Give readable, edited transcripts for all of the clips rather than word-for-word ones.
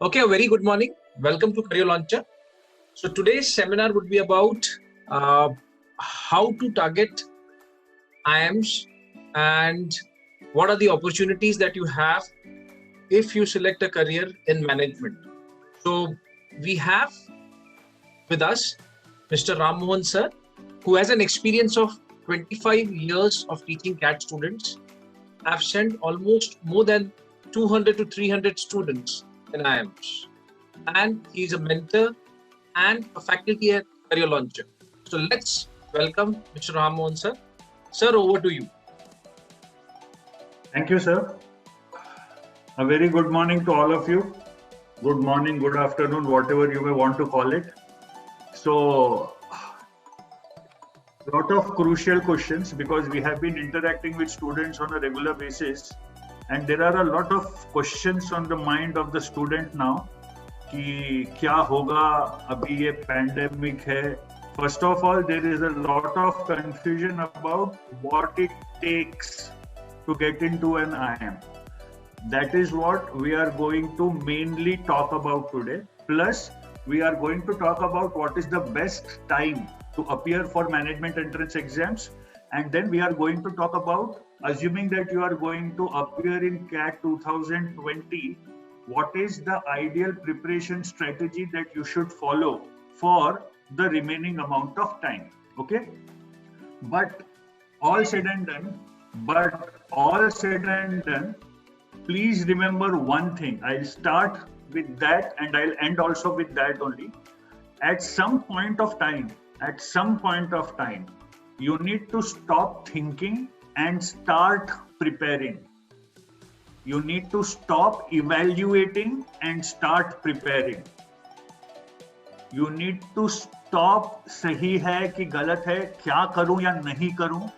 Okay, a very good morning. Welcome to Career Launcher. So today's seminar would be about how to target IIMs and what are the opportunities that you have if you select a career in management. So we have with us Mr. Ram Mohan sir, who has an experience of 25 years of teaching CAT students. I've sent almost more than 200 to 300 students in IIMs. And he's a mentor and a faculty at Career Launcher. So let's welcome Mr. Ram Mohan sir. Sir, over to you. Thank you, sir. A very good morning to all of you. Good morning, good afternoon, whatever you may want to call it. So, a lot of crucial questions because we have been interacting with students on a regular basis, and there are a lot of questions on the mind of the student now. कि क्या होगा अभी ये pandemic है. First of all, there is a lot of confusion about what it takes to get into an IIM. That is what we are going to mainly talk about today. Plus, we are going to talk about what is the best time to appear for management entrance exams. And then we are going to talk about, assuming that you are going to appear in CAT 2020, what is the ideal preparation strategy that you should follow for the remaining amount of time. Okay? But all said and done, please remember one thing. I'll start with that and I'll end also with that only. At some point of time, you need to stop thinking and start preparing. You need to stop evaluating and start preparing. You need to stop सही है कि गलत है, क्या करूं या नहीं करूं,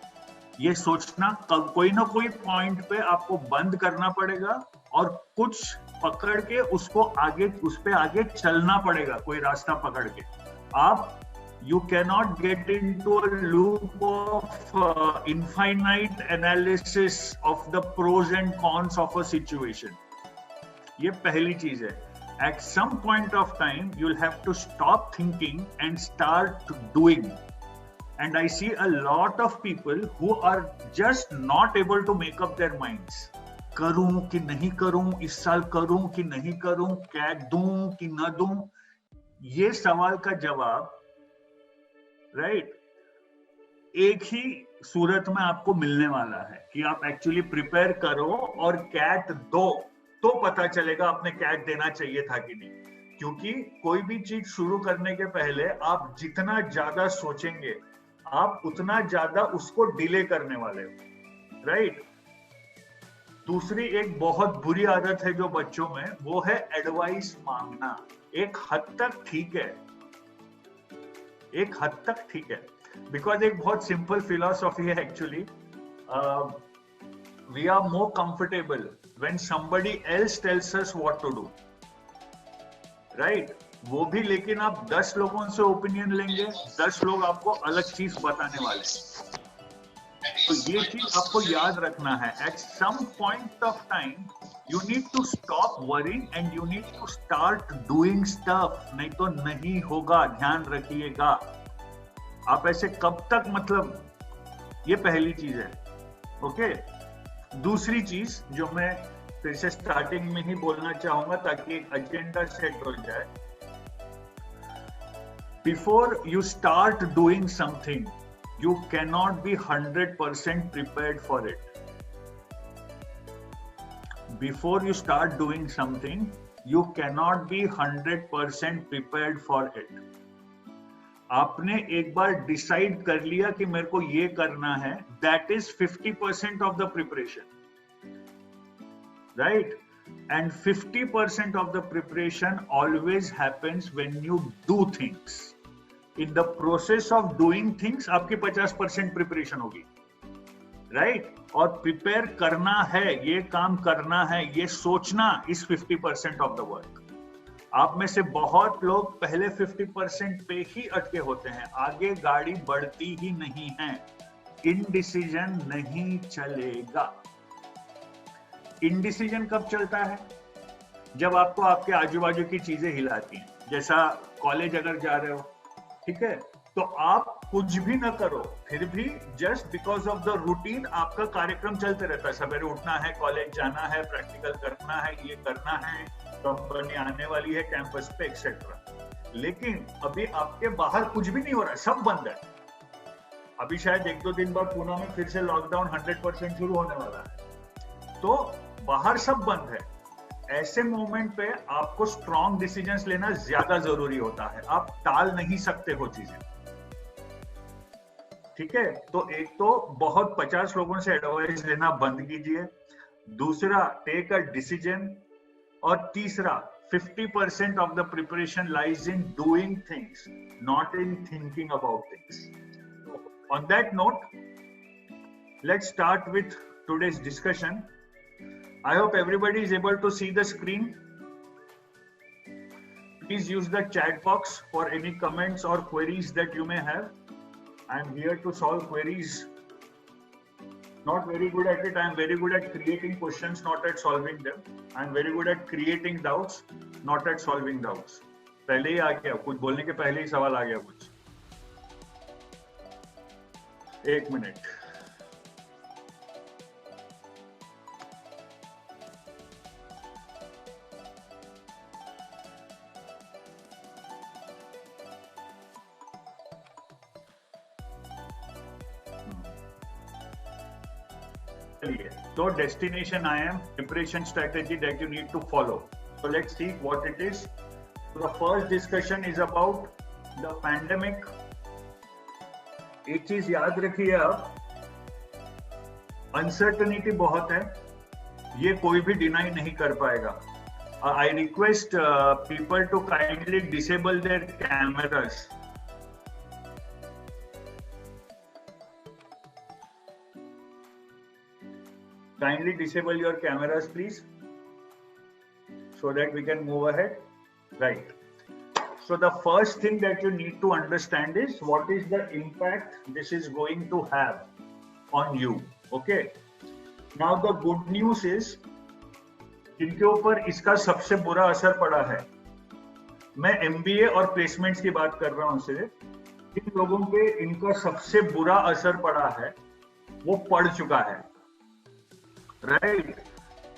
ये सोचना कोई ना कोई पॉइंट पे आपको बंद करना पड़ेगा और कुछ पकड़ के उसको आगे उस पे आगे चलना पड़ेगा, कोई रास्ता पकड़ के. आप you cannot get into a loop of infinite analysis of the pros and cons of a situation. ये पहली चीज है. At some point of time, you'll have to stop thinking and start doing. And I see a lot of people who are just not able to make up their minds. करूं कि नहीं करूं, इस साल करूं कि नहीं करूं, कैट दूं कि न दूं, ये सवाल का जवाब राइट एक ही सूरत में आपको मिलने वाला है कि आप एक्चुअली प्रिपेयर करो और कैट दो, तो पता चलेगा आपने कैट देना चाहिए था कि नहीं. क्योंकि कोई भी चीज शुरू करने के पहले आप जितना ज्यादा सोचेंगे आप उतना ज्यादा उसको डिले करने वाले हो. राइट. दूसरी एक बहुत बुरी आदत है जो बच्चों में, वो है एडवाइस मांगना. एक हद तक ठीक है, बिकॉज एक बहुत सिंपल फिलॉसफी है actually. We are more comfortable when somebody else tells us what to do. Right. वो भी लेकिन आप 10 लोगों से ओपिनियन लेंगे, 10 लोग आपको अलग चीज बताने वाले. तो ये चीज आपको याद रखना है. At some point of time you need to stop worrying and you need to start doing stuff. नहीं तो नहीं होगा, ध्यान रखिएगा. आप ऐसे कब तक, मतलब ये पहली चीज है. ओके. दूसरी चीज जो मैं फिर से स्टार्टिंग में ही बोलना चाहूंगा ताकि एक एजेंडा सेट हो जाए. Before you start doing something, you cannot be 100% prepared for it. Before you start doing something, you cannot be 100% prepared for it. आपने एक बार डिसाइड कर लिया कि मेरे को ये करना है, that is 50% of the preparation. Right? And 50% of the preparation always happens when you do things. In the process of doing things, आपकी 50% preparation होगी. राइट. और प्रिपेयर करना है, ये काम करना है, ये सोचना इज 50% ऑफ द वर्क. आप में से बहुत लोग पहले 50% पे ही अटके होते हैं, आगे गाड़ी बढ़ती ही नहीं है. इनडिसीजन नहीं चलेगा. इनडिसीजन कब चलता है? जब आपको आपके आजू बाजू की चीजें हिलाती हैं, जैसा कॉलेज अगर जा रहे हो, ठीक है, तो आप कुछ भी ना करो, फिर भी just because of the routine आपका कार्यक्रम चलते रहता है। सवेरे उठना है, कॉलेज जाना है, प्रैक्टिकल करना है, ये करना है, कंपनी आने वाली है कैंपस पे, एक्सेट्रा। लेकिन अभी आपके बाहर कुछ भी नहीं हो रहा है, सब बंद है। अभी शायद 1-2 दिन बाद पुणे में फिर से लॉकडाउन 100% शुरू होने वाला है, तो बाहर सब बंद है। ऐसे मोमेंट पे आपको स्ट्रॉन्ग डिसीजंस लेना ज्यादा जरूरी होता है, आप टाल नहीं सकते हो चीजें, ठीक है। तो एक तो बहुत 50 लोगों से एडवाइस लेना बंद कीजिए, दूसरा टेक अ डिसीजन, और तीसरा 50% of the preparation lies in doing things, not in thinking about things. On that note, let's start with today's discussion. I hope everybody is able to see the screen. Please use the chat box for any comments or queries that you may have. I am here to solve queries. Not very good at it. I am very good at creating questions, not at solving them. I am very good at creating doubts, not at solving doubts. पहले ही आ गया, कुछ बोलने के पहले ही सवाल आ गया कुछ। एक minute. So destination I am, preparation strategy that you need to follow. So let's see what it is. So the first discussion is about the pandemic. एक चीज याद रखिए आप, अनसर्टनिटी बहुत है, ये कोई भी डिनाई नहीं कर पाएगा। I request people to kindly disable their cameras. Kindly disable your cameras, please, so that we can move ahead. Right. So the first thing that you need to understand is what is the impact this is going to have on you. Okay. Now the good news is, जिनके ऊपर इसका सबसे बुरा असर पड़ा है, मैं MBA और प्लेसमेंट्स की बात कर रहा हूं सिर्फ, जिन लोगों पे इनका सबसे बुरा असर पड़ा है वो पढ़ चुका है, राइट,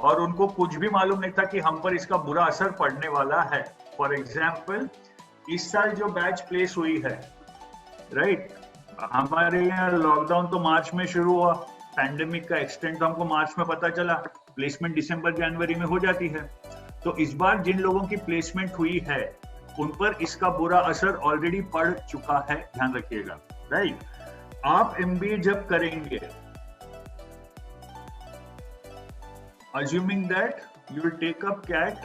और उनको कुछ भी मालूम नहीं था कि हम पर इसका बुरा असर पड़ने वाला है। फॉर एग्जाम्पल, इस साल जो बैच प्लेस हुई है, राइट, हमारे यहाँ लॉकडाउन तो मार्च में शुरू हुआ, पैंडेमिक का एक्सटेंट तो हमको मार्च में पता चला, प्लेसमेंट दिसंबर जनवरी में हो जाती है। तो इस बार जिन लोगों की प्लेसमेंट हुई है उन पर इसका बुरा असर ऑलरेडी पड़ चुका है, ध्यान रखिएगा, राइट। आप MBA जब करेंगे, assuming that you will take up CAT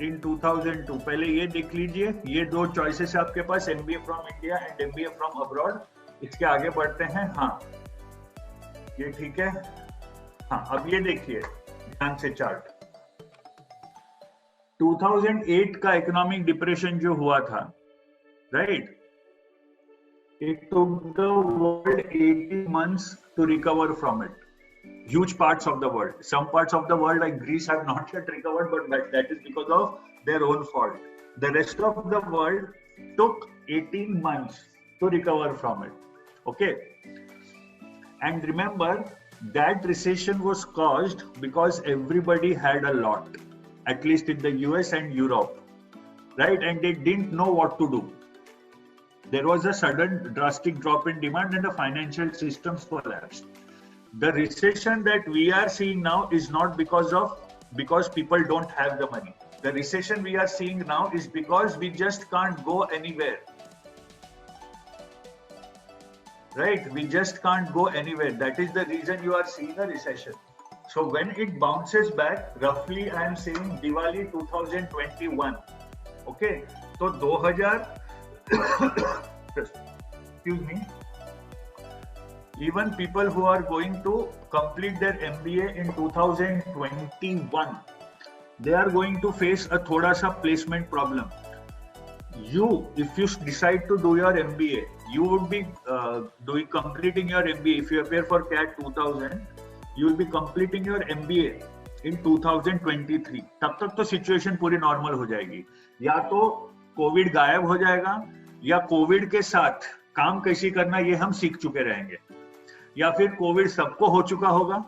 in 2002, पहले ये देख लीजिए, ये दो चॉइसेस है आपके पास, MBA from India and MBA from abroad। इसके आगे बढ़ते हैं। हाँ, ये ठीक है। हाँ, अब ये देखिए ध्यान से चार्ट। 2008 का इकोनॉमिक डिप्रेशन जो हुआ था, right, it took the world 18 months to recover from it. Huge parts of the world. Some parts of the world like Greece have not yet recovered, but that is because of their own fault. The rest of the world took 18 months to recover from it. Okay. And remember, that recession was caused because everybody had a lot, at least in the US and Europe, right? And they didn't know what to do. There was a sudden drastic drop in demand and the financial systems collapsed. The recession that we are seeing now is not because people don't have the money. The recession we are seeing now is because we just can't go anywhere. Right? We just can't go anywhere. That is the reason you are seeing a recession. So when it bounces back, roughly I am saying Diwali 2021. Okay? So 2000 excuse me. Even people who are going to complete their MBA in 2021, they are going to face a thoda sa placement problem. If you decide to do your MBA, you would be completing your MBA. If you appear for CAT 2000, you will be completing your MBA इन 2023, तब तक तो situation पूरी normal हो जाएगी। या तो Covid गायब हो जाएगा, या कोविड के साथ काम कैसे करना ये हम सीख चुके रहेंगे, या फिर कोविड सबको हो चुका होगा,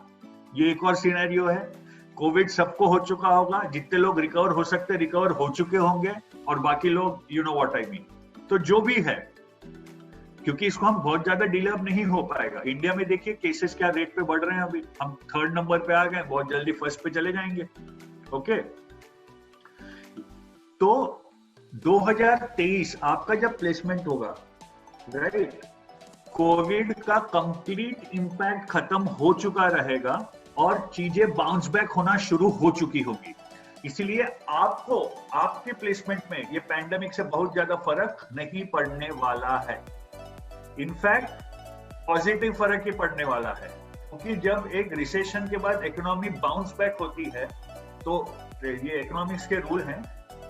ये एक और सिनेरियो है। कोविड सबको हो चुका होगा, जितने लोग रिकवर हो सकते रिकवर हो चुके होंगे, और बाकी लोग you know what I mean. तो जो भी है, क्योंकि इसको हम बहुत ज्यादा डिले अब नहीं हो पाएगा। इंडिया में देखिए केसेस क्या रेट पे बढ़ रहे हैं, अभी हम 3rd नंबर पे आ गए, बहुत जल्दी 1st पे चले जाएंगे। ओके, तो 2023 आपका जब प्लेसमेंट होगा, राइट, कोविड का कंप्लीट इंपैक्ट खत्म हो चुका रहेगा और चीजें बाउंस बैक होना शुरू हो चुकी होगी। इसलिए आपको आपके प्लेसमेंट में ये पैंडेमिक से बहुत ज्यादा फर्क नहीं पड़ने वाला है। इनफैक्ट पॉजिटिव फर्क ही पड़ने वाला है, क्योंकि जब एक रिसेशन के बाद इकोनॉमी बाउंस बैक होती है, तो ये इकोनॉमिक्स के रूल हैं,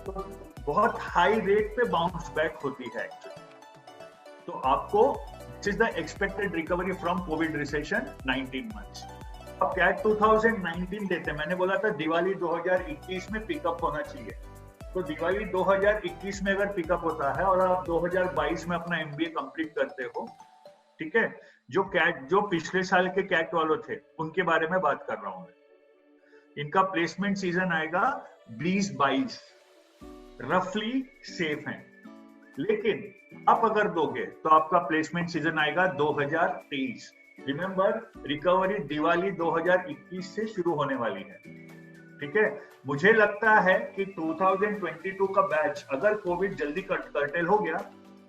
तो बहुत हाई रेट पे बाउंस बैक होती है एक्चुअली। तो आपको this is the expected recovery from Covid recession 19 months. अब कैट 2019 देते हैं, मैंने बोला था दिवाली 2021 में पिकअप होना चाहिए, तो दिवाली 2021 में अगर पिकअप होता है और आप 2022 में अपना MBA कंप्लीट करते हो, ठीक है, जो पिछले साल के कैट वालों थे उनके बारे में बात कर रहा हूं मैं। इनका प्लेसमेंट सीजन आएगा 2022, रफली सेफ है। लेकिन आप अगर दोगे तो आपका प्लेसमेंट सीजन आएगा 2023। रिमेंबर, रिकवरी दिवाली 2021 से शुरू होने वाली है, ठीक है। मुझे लगता है कि 2022 का बैच अगर कोविड जल्दी कर्टेल हो गया,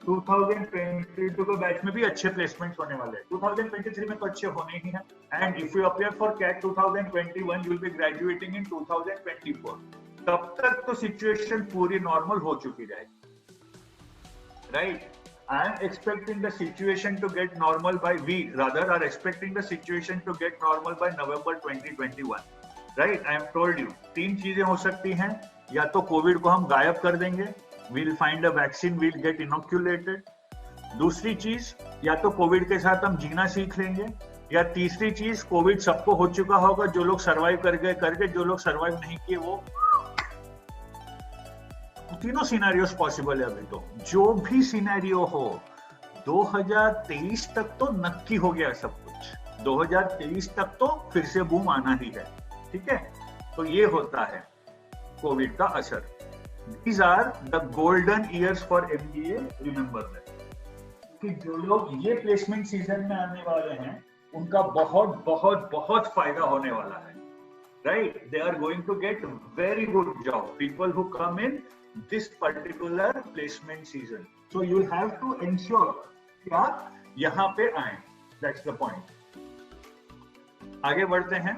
2022 के बैच में भी अच्छे प्लेसमेंट्स होने वाले हैं। 2023 में तो अच्छे होने ही हैं। And if you appear for CAT 2021 you will be graduating in 2024। तब तक तो सिचुएशन पूरी नॉर्मल हो चुकी जाएगी, right. I am expecting the situation to get normal by we rather are expecting the situation to get normal by November 2021, right? I am told you 3 चीजें हो सकती हैं, या तो कोविड को हम गायब कर देंगे, we'll find a vaccine, we'll get inoculated। दूसरी चीज, या तो कोविड के साथ हम जीना सीख लेंगे, या तीसरी चीज कोविड सबको हो चुका होगा, जो लोग सर्वाइव करके जो लोग सर्वाइव नहीं किए वो। तीनों सिनेरियोस पॉसिबल है अभी तो। जो भी सिनेरियो हो, 2023 तक तो नक्की हो गया सब कुछ, 2023 तक तो फिर से बूम आना ही है, ठीक है। तो ये होता है कोविड का असर। These are the golden years for MBA, remember that। कि जो लोग ये प्लेसमेंट सीजन में आने वाले हैं उनका बहुत बहुत बहुत फायदा होने वाला है, right? They are going to get very good job, people who come in this particular placement season, so you have to ensure कि आप यहाँ पे आए। That's the point। आगे बढ़ते हैं।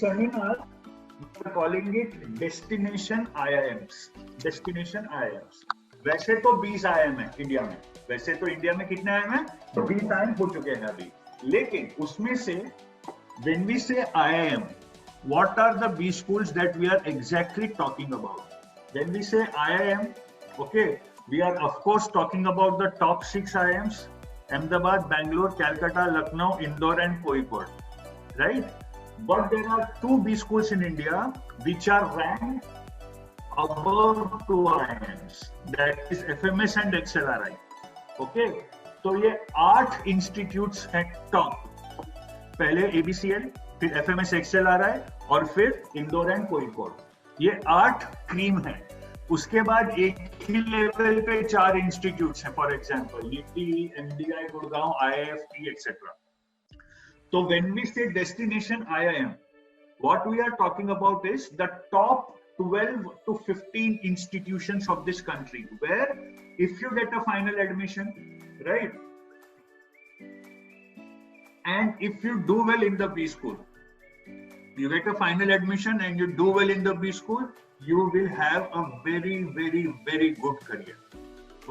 Seminar, we are calling it Destination IIMs। Destination IIMs। वैसे तो 20 IIM है इंडिया में, वैसे तो इंडिया में कितने IIM हैं? 20 IIM हो चुके हैं अभी, लेकिन उसमें से when we say IIM, what are the B schools that we are exactly talking about? When we say IIM, okay, we are of course talking about the top 6 IIMs: Ahmedabad, Bangalore, Calcutta, Lucknow, Indore and Kozhikode, right? But there are 2 B schools in India which are ranked above 2 IIMs, that is FMS and XLRI, okay? तो ये 8 institutes हैं top, पहले ABCL, फिर FMS XLRI और फिर Indore and Kozhikode. ये 8 cream है। उसके बाद एक ही लेवल पे 4 इंस्टीट्यूट्स हैं, फॉर एग्जांपल नीति, MDI गुड़गांव, IIFT एक्सेट्रा। तो when we say destination IIM, what we are talking about is the top 12 to 15 institutions of this country, where if you get a final admission, right, and if you do well in the B school, you get a final admission and you do well in the B school, you will have a very very very good career,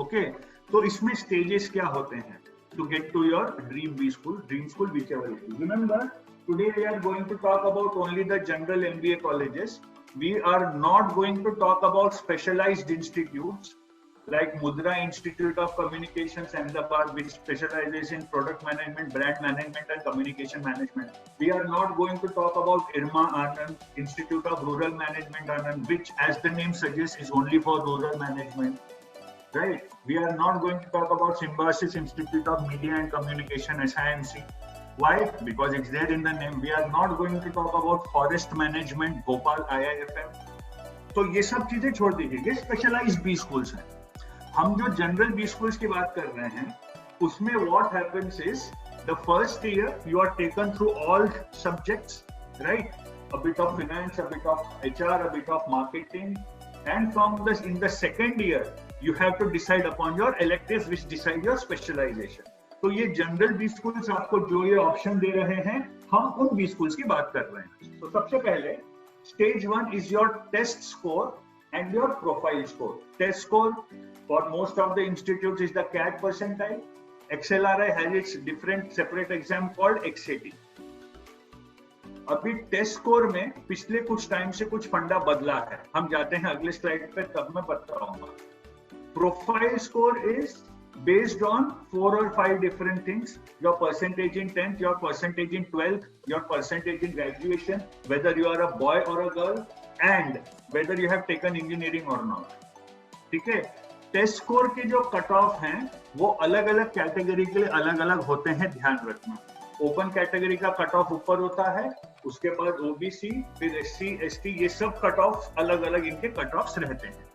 okay? तो इसमें stages क्या होते हैं to get to your dream B school, dream school, whichever it is. Remember, today we are going to talk about only the general MBA colleges. We are not going to talk about specialized institutes, like Mudra Institute of Communications Ahmedabad, which specializes in product management, brand management, and communication management. We are not going to talk about IRMA Anand, Institute of Rural Management Anand, which, as the name suggests, is only for rural management. Right? We are not going to talk about Symbiosis Institute of Media and Communication, SIMC. Why? Because it's there in the name. We are not going to talk about Forest Management, Bhopal, IIFM. तो ये सब चीजें छोड़ दीजिए, ये specialised B schools हैं. हम जो जनरल बी स्कूल्स की बात कर रहे हैं, उसमें what happens is the first year you are taken through all subjects, right? A bit of finance, a bit of HR, a bit of marketing, and from the in the second year you have to decide upon your electives which decide your specialization. तो ये general B schools आपको जो ये option दे रहे हैं, हम उन B schools की बात कर रहे हैं. तो सबसे पहले stage 1 is your test score and your profile score. Test score for most of the institutes is the CAT percentile. XLRI has its different separate exam called XAT. अभी टेस्ट स्कोर में पिछले कुछ टाइम से कुछ फंडा बदला है. हम जाते हैं अगले स्लाइड पे, तब मैं बताऊंगा. Profile score is based on 4 or 5 different things: your percentage in 10th, your percentage in 12th, your percentage in graduation, whether you are a boy or a girl, and whether you have taken engineering or not. ठीक है? Test score के जो cut off हैं वो अलग अलग category के लिए अलग अलग होते हैं, ध्यान रखना. ओपन कैटेगरी का कट ऑफ ऊपर होता है, उसके बाद ओबीसी, फिर एससी, एसटी, ये सब कट ऑफ अलग अलग इनके कट ऑफ्स रहते हैं.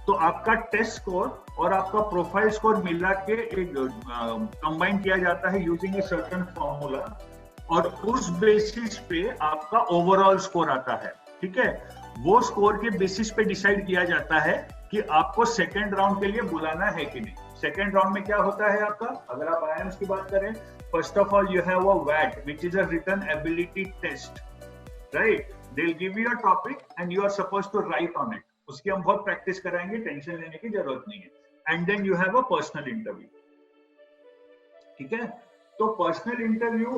तो आपका टेस्ट स्कोर और आपका प्रोफाइल स्कोर मिला के एक कंबाइन किया जाता है यूजिंग ए सर्टेन फॉर्मूला, और उस बेसिस पे आपका ओवरऑल स्कोर आता है. ठीक है? वो स्कोर के बेसिस पे डिसाइड किया जाता है कि आपको सेकेंड राउंड के लिए बुलाना है कि नहीं. सेकेंड राउंड में क्या होता है आपका, अगर आप आईएम्स की बात करें, first of all you have a वैट which is a written ability test, right? They will give you a topic and you are supposed to write on it. उसकी हम बहुत प्रैक्टिस कराएंगे, टेंशन लेने की जरूरत नहीं है. And then you have a personal interview. ठीक है? तो पर्सनल इंटरव्यू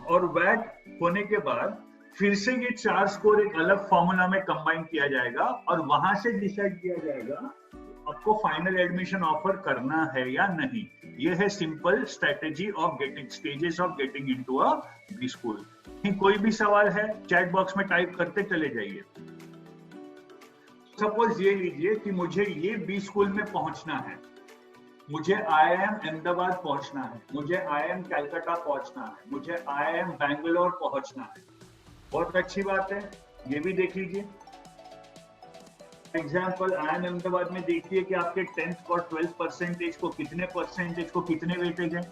और वैट होने के बाद फिर से ये 4 स्कोर एक अलग फॉर्मूला में कंबाइन किया जाएगा, और वहां से डिसाइड किया जाएगा आपको फाइनल एडमिशन ऑफर करना है या नहीं. ये है simple strategy of getting, stages of getting into a B school. कोई भी सवाल है चैट बॉक्स में टाइप करते चले जाइए. सपोज ये लीजिए कि मुझे ये बी स्कूल में पहुंचना है, मुझे IIM अहमदाबाद पहुंचना है, मुझे IIM कलकत्ता पहुंचना है, मुझे IIM बैंगलोर पहुंचना है. बहुत अच्छी बात है, ये भी देख लीजिए. एग्जाम्पल, IIM अहमदाबाद में देखिए कि आपके 10th और 12th परसेंटेज को कितने वेटेज है.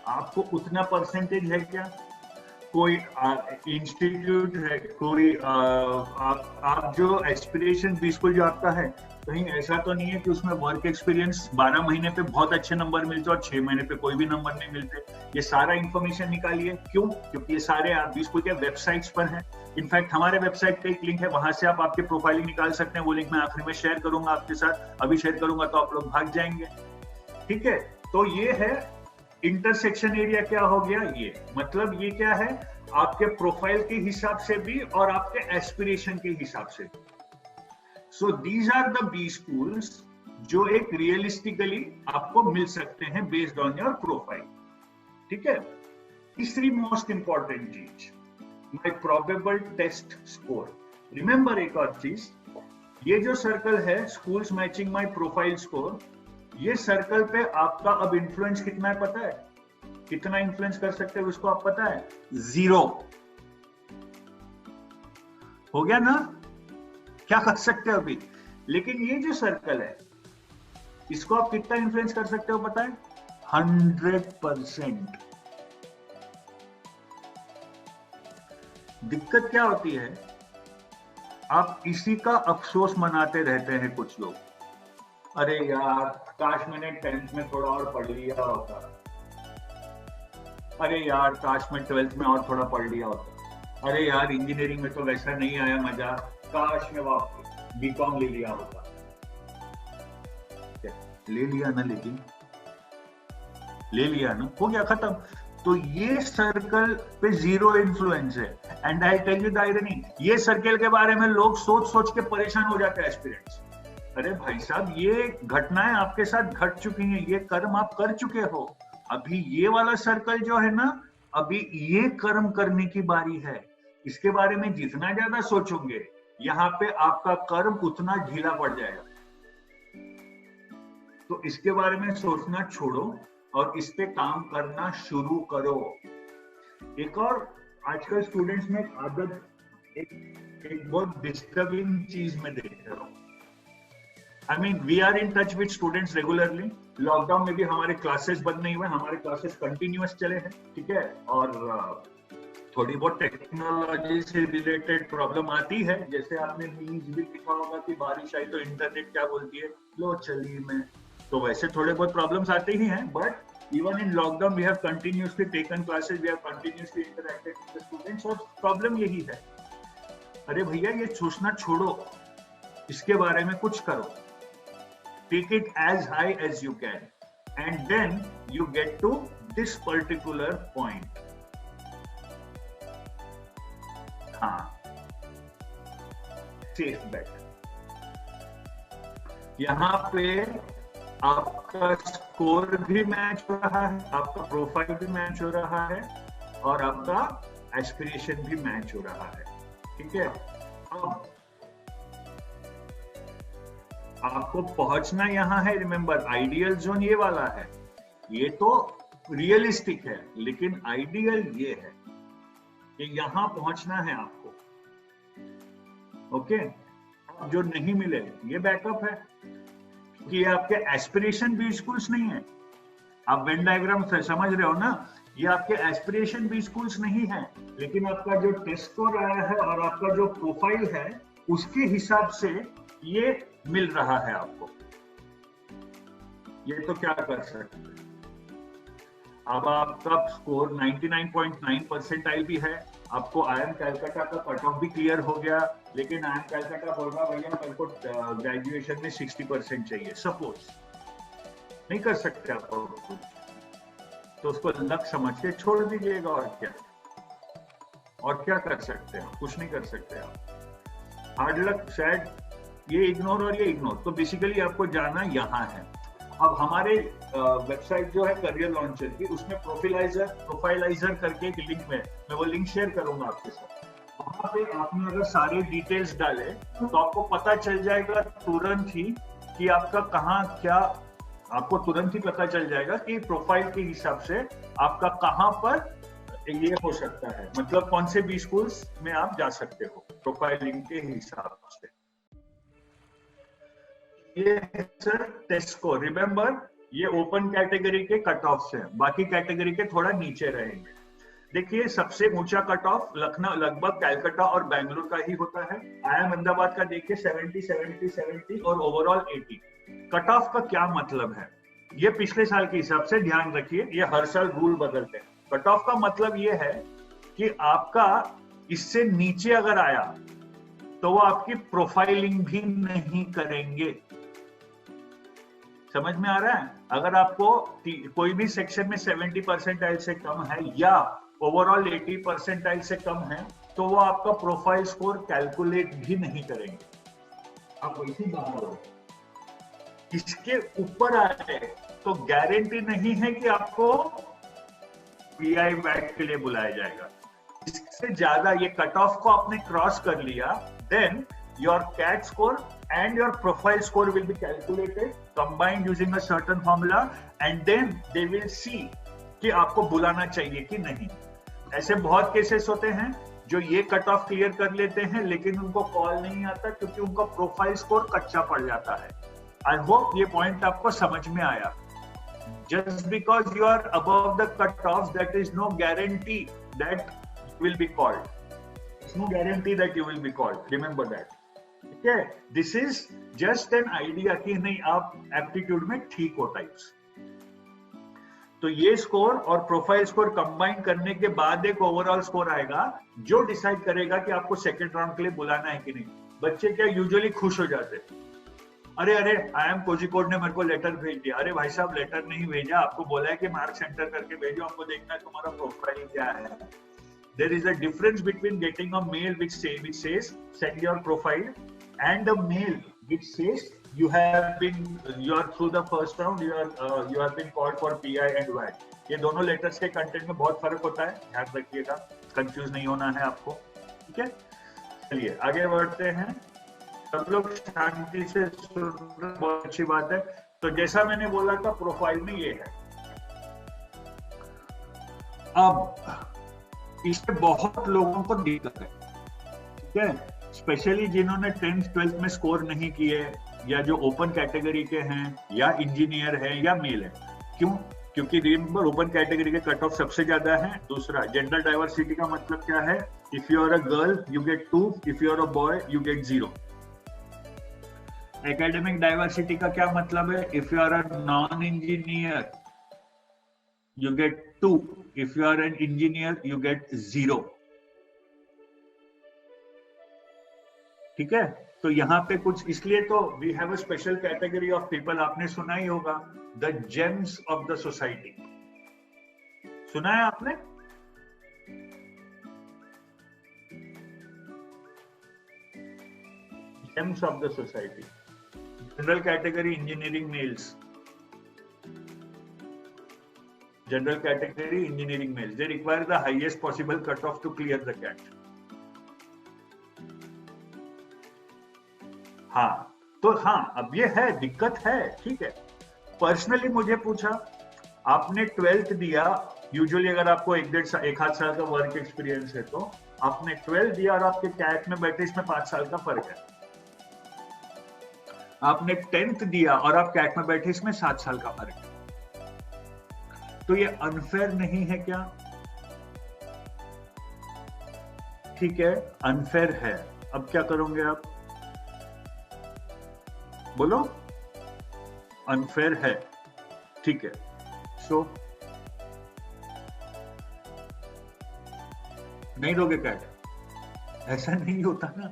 आपको उतना परसेंटेज है क्या? कोई इंस्टीट्यूट है, कोई आप जो एस्पिरेशन बी स्कूल जो आपका है, कहीं ऐसा तो नहीं है कि उसमें वर्क एक्सपीरियंस 12 महीने पे बहुत अच्छे नंबर मिलते और 6 महीने पे कोई भी नंबर नहीं मिलते. ये सारा इंफॉर्मेशन निकालिए. क्यों? क्योंकि ये सारे आप बी स्कूल के वेबसाइट्स पर हैं. इनफैक्ट हमारे वेबसाइट पे एक लिंक है, वहां से आप आपके प्रोफाइलिंग निकाल सकते हैं. वो लिंक मैं आखिर में शेयर करूंगा आपके साथ. अभी शेयर करूंगा तो आप लोग भाग जाएंगे. ठीक है? तो ये है इंटरसेक्शन एरिया. क्या हो गया ये? मतलब ये क्या है, आपके प्रोफाइल के हिसाब से भी और आपके एस्पिरेशन के हिसाब से भी. So these are the B schools जो एक रियलिस्टिकली आपको मिल सकते हैं बेस्ड ऑन योर प्रोफाइल. ठीक है? तीसरी मोस्ट इंपॉर्टेंट चीज, my probable test score. Remember एक और चीज, ये जो सर्कल है schools matching my profile score, ये सर्कल पे आपका अब इन्फ्लुएंस कितना है पता है? कितना इन्फ्लुएंस कर सकते हो उसको आप पता है? 0 हो गया ना? क्या कर सकते हो अभी? लेकिन ये जो सर्कल है इसको आप कितना इन्फ्लुएंस कर सकते हो पता है? 100%. दिक्कत क्या होती है, आप इसी का अफसोस मनाते रहते हैं कुछ लोग. अरे यार काश मैंने 10th में थोड़ा और पढ़ लिया होता. अरे यार काश मैं 12th में और थोड़ा पढ़ लिया होता. अरे यार इंजीनियरिंग में तो वैसा नहीं आया मजा, काश मैं वापस बीकॉम ले लिया होता. ले लिया ना, लेकिन ले लिया ना, हो गया खत्म. तो ये सर्कल पे 0 इन्फ्लुएंस है. And I tell you the irony, ये सर्कल के बारे में लोग सोच सोच के परेशान हो जाते हैं एस्पिरेंट्स. अरे भाई साहब, ये घटनाएं आपके साथ घट चुकी हैं, ये कर्म आप कर चुके हो। अभी ये वाला सर्कल जो है ना, अभी ये कर्म करने की बारी है। इसके बारे में जितना ज्यादा सोचोगे, यहाँ पे आपका कर्म उतना ढीला पड़ जाएगा। तो इसके बारे में सोचना छोड़ो और इस पे काम करना शुरू करो। एक और आजकल स्टूडेंट्स में एक आदत, एक बहुत डिस्टर्बिंग चीज में देख रहा हूँ। I mean, we are in touch with students regularly. Lockdown में भी हमारे क्लासेस बंद नहीं हुए, हमारे क्लासेस कंटिन्यूअस चले हैं, ठीक है। और थोड़ी बहुत टेक्नोलॉजी से रिलेटेड प्रॉब्लम आती है, जैसे आपने न्यूज़ भी लिखा होगा कि बारिश आई तो इंटरनेट क्या बोलती है, लो चली में। तो वैसे थोड़े बहुत प्रॉब्लम्स आते ही हैं, but even in lockdown we have continuously taken classes, we have continuously interacted with the students. और प्रॉब्लम यही है, अरे भैया ये सोचना छोड़ो, इसके बारे में कुछ करो। Take it as high as you can, and then you get to this particular point. हाँ, safe bet. यहाँ पे आपका स्कोर भी मैच हो रहा है, आपका प्रोफाइल भी मैच हो रहा है, और आपका एस्पिरेशन भी मैच हो रहा है, ठीक है। अब आपको पहुंचना यहाँ है, रिमेंबर आइडियल जोन ये वाला है, ये तो रियलिस्टिक है, लेकिन आइडियल ये है कि यहाँ पहुंचना है आपको, ओके। जो नहीं मिले ये बैकअप है, कि ये आपके एस्पिरेशन बी स्कूल्स नहीं है। आप वेन डायग्राम समझ रहे हो ना, ये आपके एस्पिरेशन बी स्कूल्स नहीं है, लेकिन आपका जो टेस्ट स्कोर आया है और आपका जो प्रोफाइल है उसके हिसाब से ये मिल रहा है आपको। ये तो क्या कर सकते हैं। अब आपका स्कोर 99.9 परसेंटाइल भी है, आपको आईएम कलकत्ता का कट ऑफ भी क्लियर हो गया, लेकिन आईएम कलकत्ता बोल रहा भैया मेरे को ग्रेजुएशन में 60% चाहिए, सपोज। नहीं कर सकते आप, तो उसको लक समझ के छोड़ दीजिएगा। और क्या कर सकते हैं, कुछ नहीं कर सकते आप। हार्ड लक, शायद ये इग्नोर और ये इग्नोर। तो बेसिकली आपको जाना यहाँ है। अब हमारे वेबसाइट जो है करियर लॉन्चर की, उसमें प्रोफाइलाइजर करके एक लिंक में, मैं वो लिंक शेयर करूंगा आपके साथ। वहां पे आपने अगर सारे डिटेल्स डाले तो आपको पता चल जाएगा तुरंत ही कि आपका कहाँ क्या, आपको तुरंत ही पता चल जाएगा कि प्रोफाइल के हिसाब से आपका कहाँ पर ये हो सकता है, मतलब कौन से बी स्कूल्स में आप जा सकते हो प्रोफाइलिंग के हिसाब से। ये है सर टेस्ट स्कोर। रिमेंबर ये ओपन कैटेगरी के कट ऑफ है, बाकी कैटेगरी के थोड़ा नीचे रहेंगे। देखिए सबसे ऊंचा कट ऑफ लखनऊ, लगभग कैलकाटा और बेंगलुरु का ही होता है। आईआईएम अहमदाबाद का देखिए 70, 70, 70 और ओवरऑल 80। कट ऑफ का क्या मतलब है, ये पिछले साल के हिसाब से ध्यान रखिए, ये हर साल रूल बदलते हैं। कट ऑफ का मतलब ये है कि आपका इससे नीचे अगर आया तो वो आपकी प्रोफाइलिंग भी नहीं करेंगे। समझ में आ रहा है? अगर आपको कोई भी सेक्शन में 70 परसेंटाइल से कम है या ओवरऑल 80 परसेंटाइल से कम है, तो वो आपका प्रोफाइल स्कोर कैलकुलेट भी नहीं करेंगे, आप वैसे बाहर हो। इसके ऊपर आए तो गारंटी नहीं है कि आपको पीआई बैच के लिए बुलाया जाएगा। इससे ज्यादा ये कट ऑफ को आपने क्रॉस कर लिया, then your CAT score and your profile score will be calculated, combined using a certain formula, and then they will see कि आपको बुलाना चाहिए कि नहीं। ऐसे बहुत केसेस होते हैं जो ये कट ऑफ क्लियर कर लेते हैं, लेकिन उनको कॉल नहीं आता क्योंकि उनका प्रोफाइल स्कोर कच्चा पड़ जाता है। आई होप ये पॉइंट आपको समझ में आया। Just because you are above the cut off, that is no guarantee that you will be called. It's no guarantee that you will be called. Remember that. ठीक है, this is just an idea कि नहीं आप aptitude में ठीक हो types. तो ये स्कोर और प्रोफाइल स्कोर कंबाइन करने के बाद एक ओवरऑल स्कोर आएगा जो डिसाइड करेगा कि आपको सेकंड राउंड के लिए बुलाना है कि नहीं। बच्चे क्या यूजुअली खुश हो जाते हैं, अरे आईएम कोझिकोड ने मेरे को लेटर भेज दिया। अरे भाई साहब लेटर नहीं भेजा, आपको बोला है कि मार्क सेंटर करके भेजो, हमको देखना है तुम्हारा प्रोफाइल क्या है। There is a difference between getting a mail which says send your profile and a mail which says you are through the first round, you have been called for PI and VAT. ये दोनों letters के content में बहुत फर्क होता है, ध्यान रखिएगा, कंफ्यूज नहीं होना है आपको, ठीक है। चलिए आगे बढ़ते हैं, सब लोग शांति से सुन रहे हैं, बहुत अच्छी बात है। तो जैसा मैंने बोला था, प्रोफाइल में ये है। अब इसमें बहुत लोगों को दिक्कत है, ठीक है, स्पेशली जिन्होंने 10th 12th में स्कोर नहीं किए, या जो ओपन कैटेगरी के हैं, या इंजीनियर है, या मेल है। क्यों? क्योंकि रिमेंबर ओपन कैटेगरी के कट ऑफ सबसे ज्यादा है। दूसरा, जेंडर डाइवर्सिटी का मतलब क्या है? If you are a girl you get 2, if you are a boy you get 0। Academic diversity का क्या मतलब है? If you are a non engineer you get 2, if you are an engineer you get 0, ठीक है। तो यहाँ पे कुछ, इसलिए तो we have a special category of people, आपने सुना ही होगा, the gems of the society. सुना है आपने? James of the society. General category engineering males, general category engineering males, they require the highest possible cut off to clear the CAT. हाँ, तो हाँ, अब ये है, दिक्कत है, ठीक है। पर्सनली मुझे पूछा, आपने 12th दिया, यूजुअली अगर आपको एक आध साल का वर्क एक्सपीरियंस है तो आपने 12th दिया और आपके कैट में बैठे, इसमें 5 साल का फर्क है। आपने 10th दिया और आप कैट में बैठे, इसमें 7 साल का फर्क है। तो ये अनफेयर नहीं है क्या? ठीक है, अनफेयर है। अब क्या करोगे आप? बोलो। अनफेयर है, ठीक है। सो नहीं दोगे कैट? ऐसा नहीं होता ना।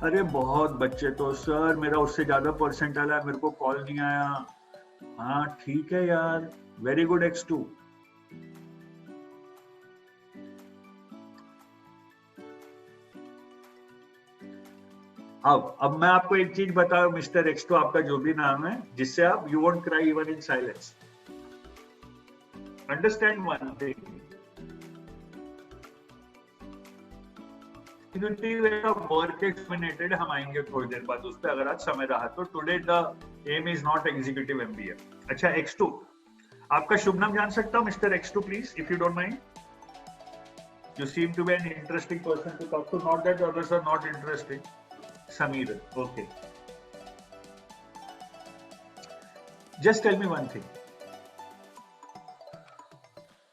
अरे बहुत बच्चे तो, सर मेरा उससे ज्यादा परसेंटाइल है, मेरे को कॉल नहीं आया। हाँ ठीक है यार, वेरी गुड X2। अब मैं आपको एक चीज बताऊं, मिस्टर X2 आपका जो भी नाम है, जिससे आप you won't cry even in silence. Understand one thing, work explained हम आएंगे थोड़ी देर बाद उस पर, अगर आज समय रहा तो। Today the aim is not executive MBA। अच्छा X2, आपका शुभ नाम जान सकता हूं mister X2 please, if you don't mind? You seem to be an interesting person to talk to. Not that others are not interesting. Sameer, okay. Just tell me one thing.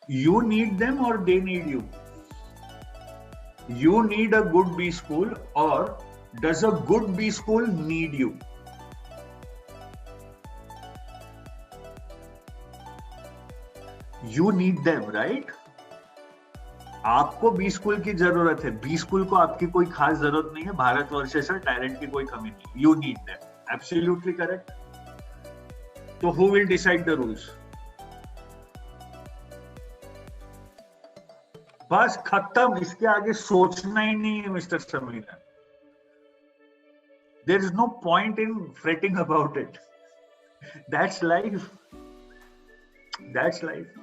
You need them or they need you? You need a good B school, or does a good B school need you? You need them, right? आपको B school की जरूरत है, B school को आपकी कोई खास जरूरत नहीं है, भारतवर्ष से टैलेंट की कोई कमी नहीं। You need that, absolutely correct. तो who will decide the rules? बस खत्म, इसके आगे सोचना ही नहीं है mister Sameer. There is no point in fretting about it. That's life, that's life.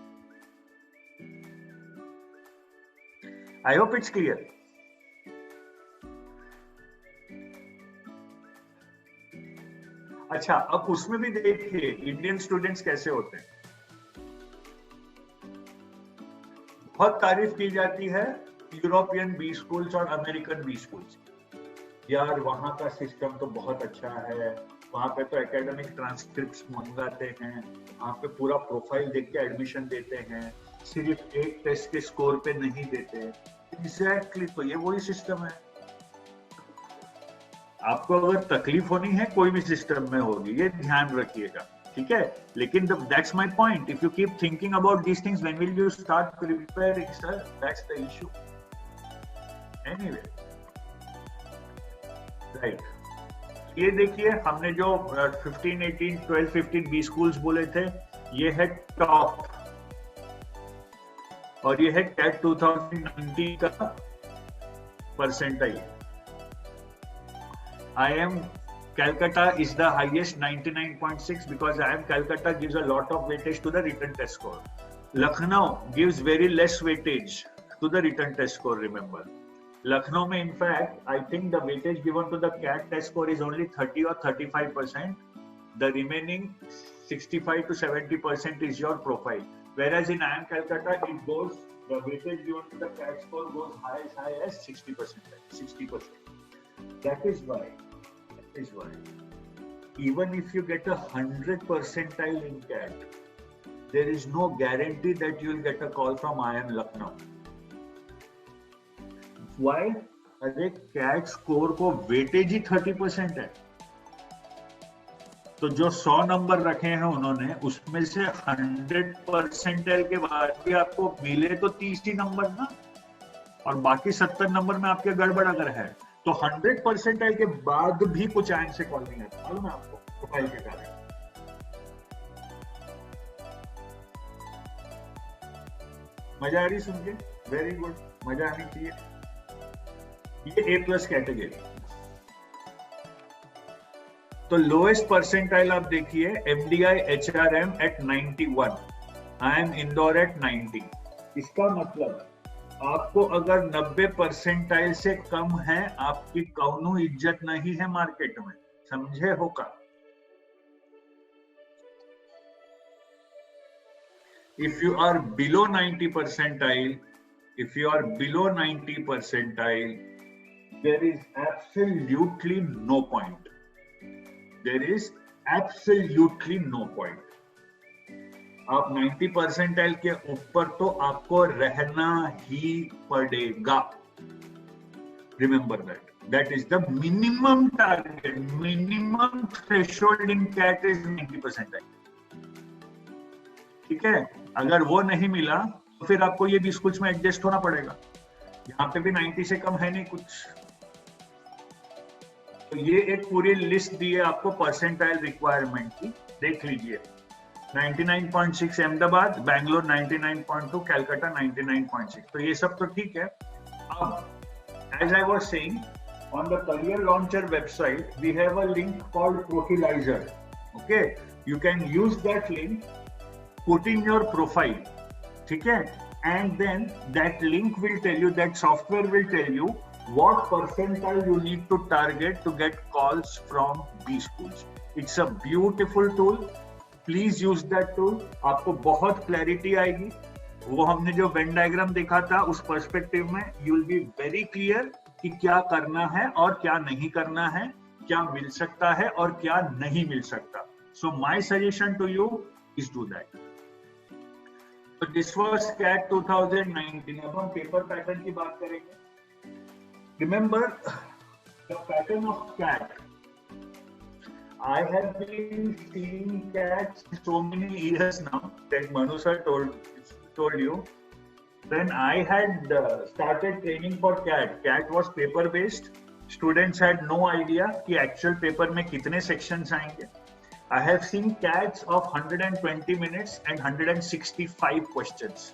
I hope it's clear. अच्छा, अब उसमें भी देखिए इंडियन स्टूडेंट्स कैसे होते हैं। बहुत तारीफ की जाती है यूरोपियन बी स्कूल्स और अमेरिकन बी स्कूल्स। यार वहां का सिस्टम तो बहुत अच्छा है, वहां पे तो एकेडमिक ट्रांसक्रिप्ट्स मंगाते हैं, वहां पे पूरा प्रोफाइल देख के एडमिशन देते हैं, सिर्फ एक टेस्ट के स्कोर पे नहीं देते। एग्जैक्टली, तो ये वही सिस्टम है। आपको अगर तकलीफ होनी है कोई भी सिस्टम में होगी, ये ध्यान रखिएगा, ठीक है। लेकिन that's my point, if you keep thinking about these things, when will you start preparing sir? That's the issue. Anyway, right, ये देखिए हमने जो 15, 18, 12, 15 बी स्कूल्स बोले थे, ये है टॉप, और ये है कैट 2019 का percentile. IIM Calcutta is the highest 99.6 because IIM Calcutta gives a lot of weightage to the written test score. Lucknow gives very less weightage to the written test score, remember. Lucknow mein, in fact, I think the weightage given to the CAT test score is only 30 or 35%. The remaining 65 to 70% is your profile. Whereas in IIM Calcutta, it goes, the weightage given to the CAT score goes high as 60%. 60%. That is why, even if you get 100 percentile in CAT, there is no guarantee that you will get a call from IIM Lucknow. Why? अरे CAT score को weightage ही 30% है, तो जो 100 number रखे हैं उन्होंने, उसमें से 100 परसेंटाइल के बाद भी आपको मिले तो 30 ही नंबर ना, और बाकी 70 नंबर में आपके गड़बड़ अगर है तो 100 परसेंटाइल के बाद भी कुछ आंख से कॉल नहीं आता, मालूम है आपको, प्रोफाइल के कारण। मजा आ रही सुन के? वेरी गुड, मजा आनी चाहिए। ये A+ कैटेगरी। तो लोएस्ट परसेंटाइल आप देखिए, MDI HRM at 91, IIM Indore at 90। इसका मतलब आपको अगर 90 परसेंटाइल से कम है, आपकी कौनो इज्जत नहीं है मार्केट में, समझे हो का? If you are below 90 percentile, there is absolutely no point. आप 90 परसेंटाइल के ऊपर तो आपको रहना ही पड़ेगा। Remember that. That is the minimum target. Minimum threshold in CAT is 90 percentile. ठीक है? अगर वो नहीं मिला तो फिर आपको ये भी स्कूल्स में एडजस्ट होना पड़ेगा। यहाँ पे भी 90 से कम है नहीं कुछ। तो ये एक पूरी लिस्ट दी है आपको परसेंटाइल रिक्वायरमेंट की, देख लीजिए। 99.6 अहमदाबाद, बैंगलोर 99.2, कैलकाटा 99.6। तो ये सब तो ठीक है। अब as I was saying, on the career launcher website we have a link called Profilizer. Okay, you can use that link, put in your profile, ठीक है, and then that link will tell you, that software will tell you what percentile you need to target to get calls from these schools. It's a beautiful tool. Please use that tool. आपको बहुत clarity आएगी। वो हमने जो Venn diagram देखा था उस perspective में you will be very clear कि क्या करना है और क्या नहीं करना है, क्या मिल सकता है और क्या नहीं मिल सकता। So my suggestion to you is do that. So this was CAT 2019. अब हम पेपर पैटर्न की बात करेंगे। Remember the pattern of CAT. I have been seeing CAT so many years now that Manu sir told you. When I had started training for CAT, CAT was paper based. Students had no idea कि actual paper में कितने sections आएंगे। I have seen CATs of 120 minutes and 165 questions.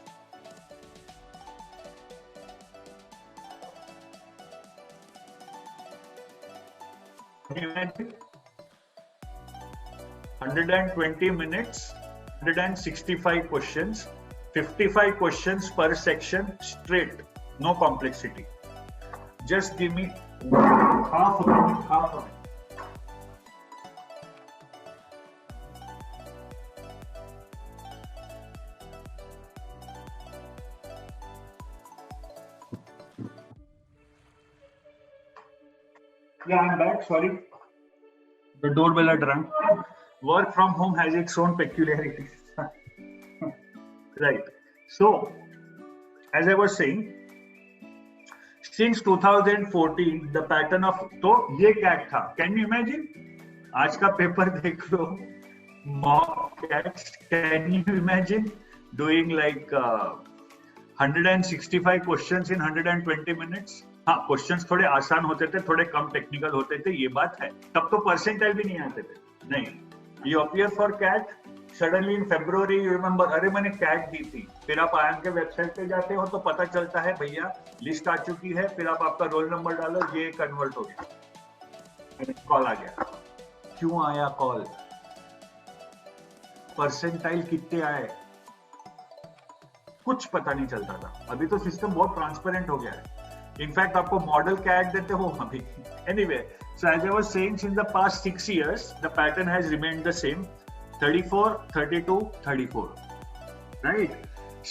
Can you imagine? 120 minutes, 165 questions, 55 questions per section straight, no complexity. Just give me half a minute. Yeah, I'm back. Sorry. The doorbell had rung. Work from home has its own peculiarities. Right. So, as I was saying, since 2014, the pattern of, तो ये CAT था. Can you imagine? आज का paper देख लो. Mock CATs. Can you imagine doing like 165 questions in 120 minutes? हाँ, questions थोड़े आसान होते थे, थोड़े कम टेक्निकल होते थे, ये बात है। तब तो परसेंटाइल भी नहीं आते थे। नहीं, you appear for CAT, suddenly in February you remember, अरे मैंने CAT दी थी। फिर आप IIM के वेबसाइट पे जाते हो तो पता चलता है भैया लिस्ट आ चुकी है, फिर आप आपका रोल नंबर डालो, ये कन्वर्ट हो गया। कॉल आ गया, क्यों आया कॉल, परसेंटाइल कितने आए, कुछ पता नहीं चलता था। अभी तो सिस्टम बहुत ट्रांसपेरेंट हो गया है। इनफैक्ट आपको मॉडल कैट देते हो अभी। Anyway, so as I was saying, in the past 6 years the pattern has remained the same, 34, 32, 34, right?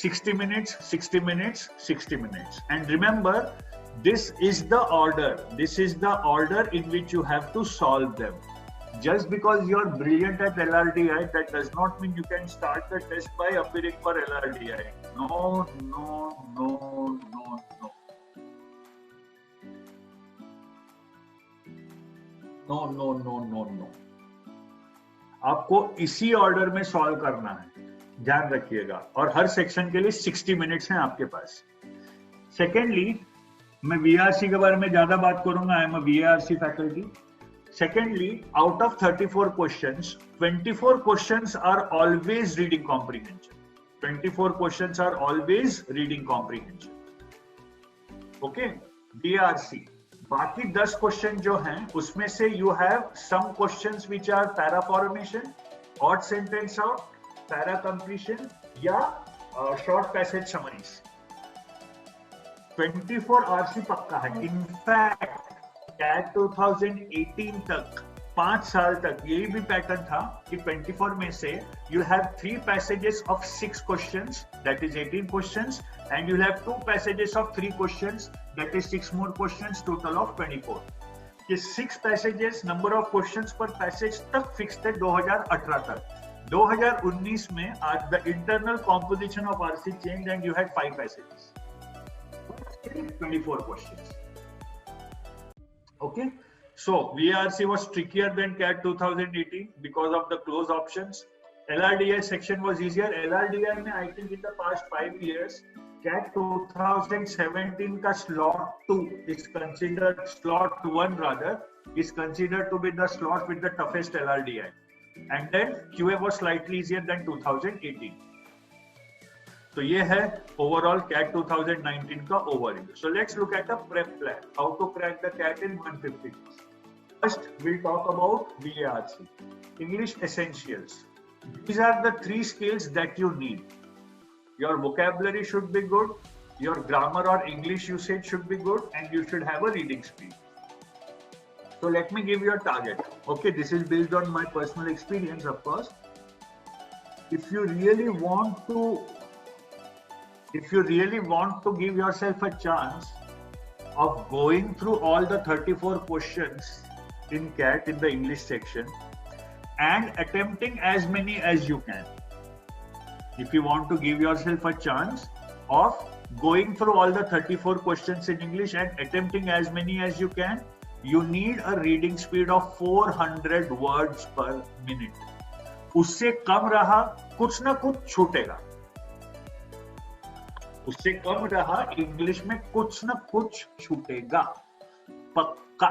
60 minutes, 60 minutes, 60 minutes. And remember, this is the order. This is the order in which you have to solve them. Just because you're brilliant at LRDI, that does not mean you can start the test by appearing for LRDI. No, no, no, no, no. No, no, no, no, no. आपको इसी order में solve करना है, ध्यान रखिएगा। और हर section के लिए 60 मिनट्स हैं आपके पास। सेकेंडली, मैं वीआरसी के बारे में ज्यादा बात करूंगा, I am a VRC faculty. Secondly, out of 34 questions, 24 questions are always reading comprehension. 24 questions are always reading comprehension. Okay, BRC. बाकी 10 क्वेश्चन जो हैं उसमें से you have some questions which are para formation, odd sentence out, para completion या short passage summaries. 24 RC पक्का है। In fact, cat 2018 तक, 5 साल तक यही भी पैटर्न था कि 24 में से you have 3 passages of 6 questions, that is 18 questions, and you have 2 passages of 3 questions, that is 6 more questions, total of 24. ये 6 passages, number of questions per passage तक fixed थे 2018 तक। 2019 में the internal composition of RC changed and you had 5 passages, 24 questions. Okay, so VRC was trickier than CAT 2018 because of the close options. LRDI section was easier. LRDI में I think in the past 5 years, CAT 2017 का slot 2 is considered, slot 1 rather, is considered to be the slot with the toughest LRDI. And then QA was slightly easier than 2018. तो ये है overall CAT 2019 का overview. So let's look at the prep plan, how to crack the CAT in 150 days. First, we'll talk about VARC, English Essentials. These are the 3 skills that you need. Your vocabulary should be good, your grammar or English usage should be good, and you should have a reading speed. So let me give you a target. Okay, this is based on my personal experience, of course. If you really want to give yourself a chance of going through all the 34 questions in CAT in the English section and attempting as many as you can, if you want to give yourself a chance of going through all the 34 questions in English and attempting as many as you can, you need a reading speed of 400 words per minute. उससे कम रहा कुछ ना कुछ छूटेगा, उससे कम रहा English में कुछ ना कुछ छूटेगा, पक्का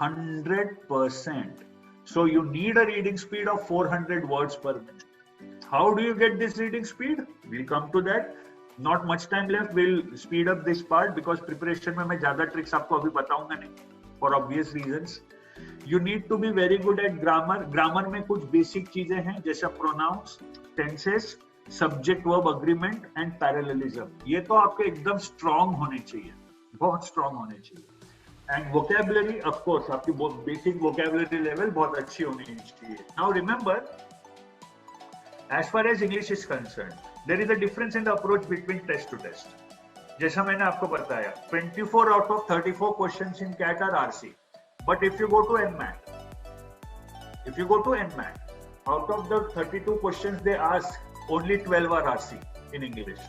100%. So you need a reading speed of 400 words per minute. How do you get this reading speed? We'll come to that. Not much time left. We'll speed up this part because preparation में मैं ज्यादा tricks आपको अभी बताऊंगा नहीं, for obvious reasons. You need to be very good at grammar. Grammar में कुछ basic चीजें हैं जैसे pronouns, tenses, subject verb agreement and parallelism. ये तो आपके एकदम स्ट्रॉन्ग होने चाहिए, बहुत स्ट्रॉन्ग होने चाहिए। एंड वोकैबुलरी, ऑफ कोर्स आपकी बेसिक वोकैबुलरी लेवल बहुत अच्छी होनी चाहिए। Now remember, as far as English is concerned, there is a difference in the approach between test to test. जैसा मैंने आपको बताया, 24 out of 34 questions in CAT are RC, but if you go to NMAT, out of the 32 questions they ask, only 12 are RC in English.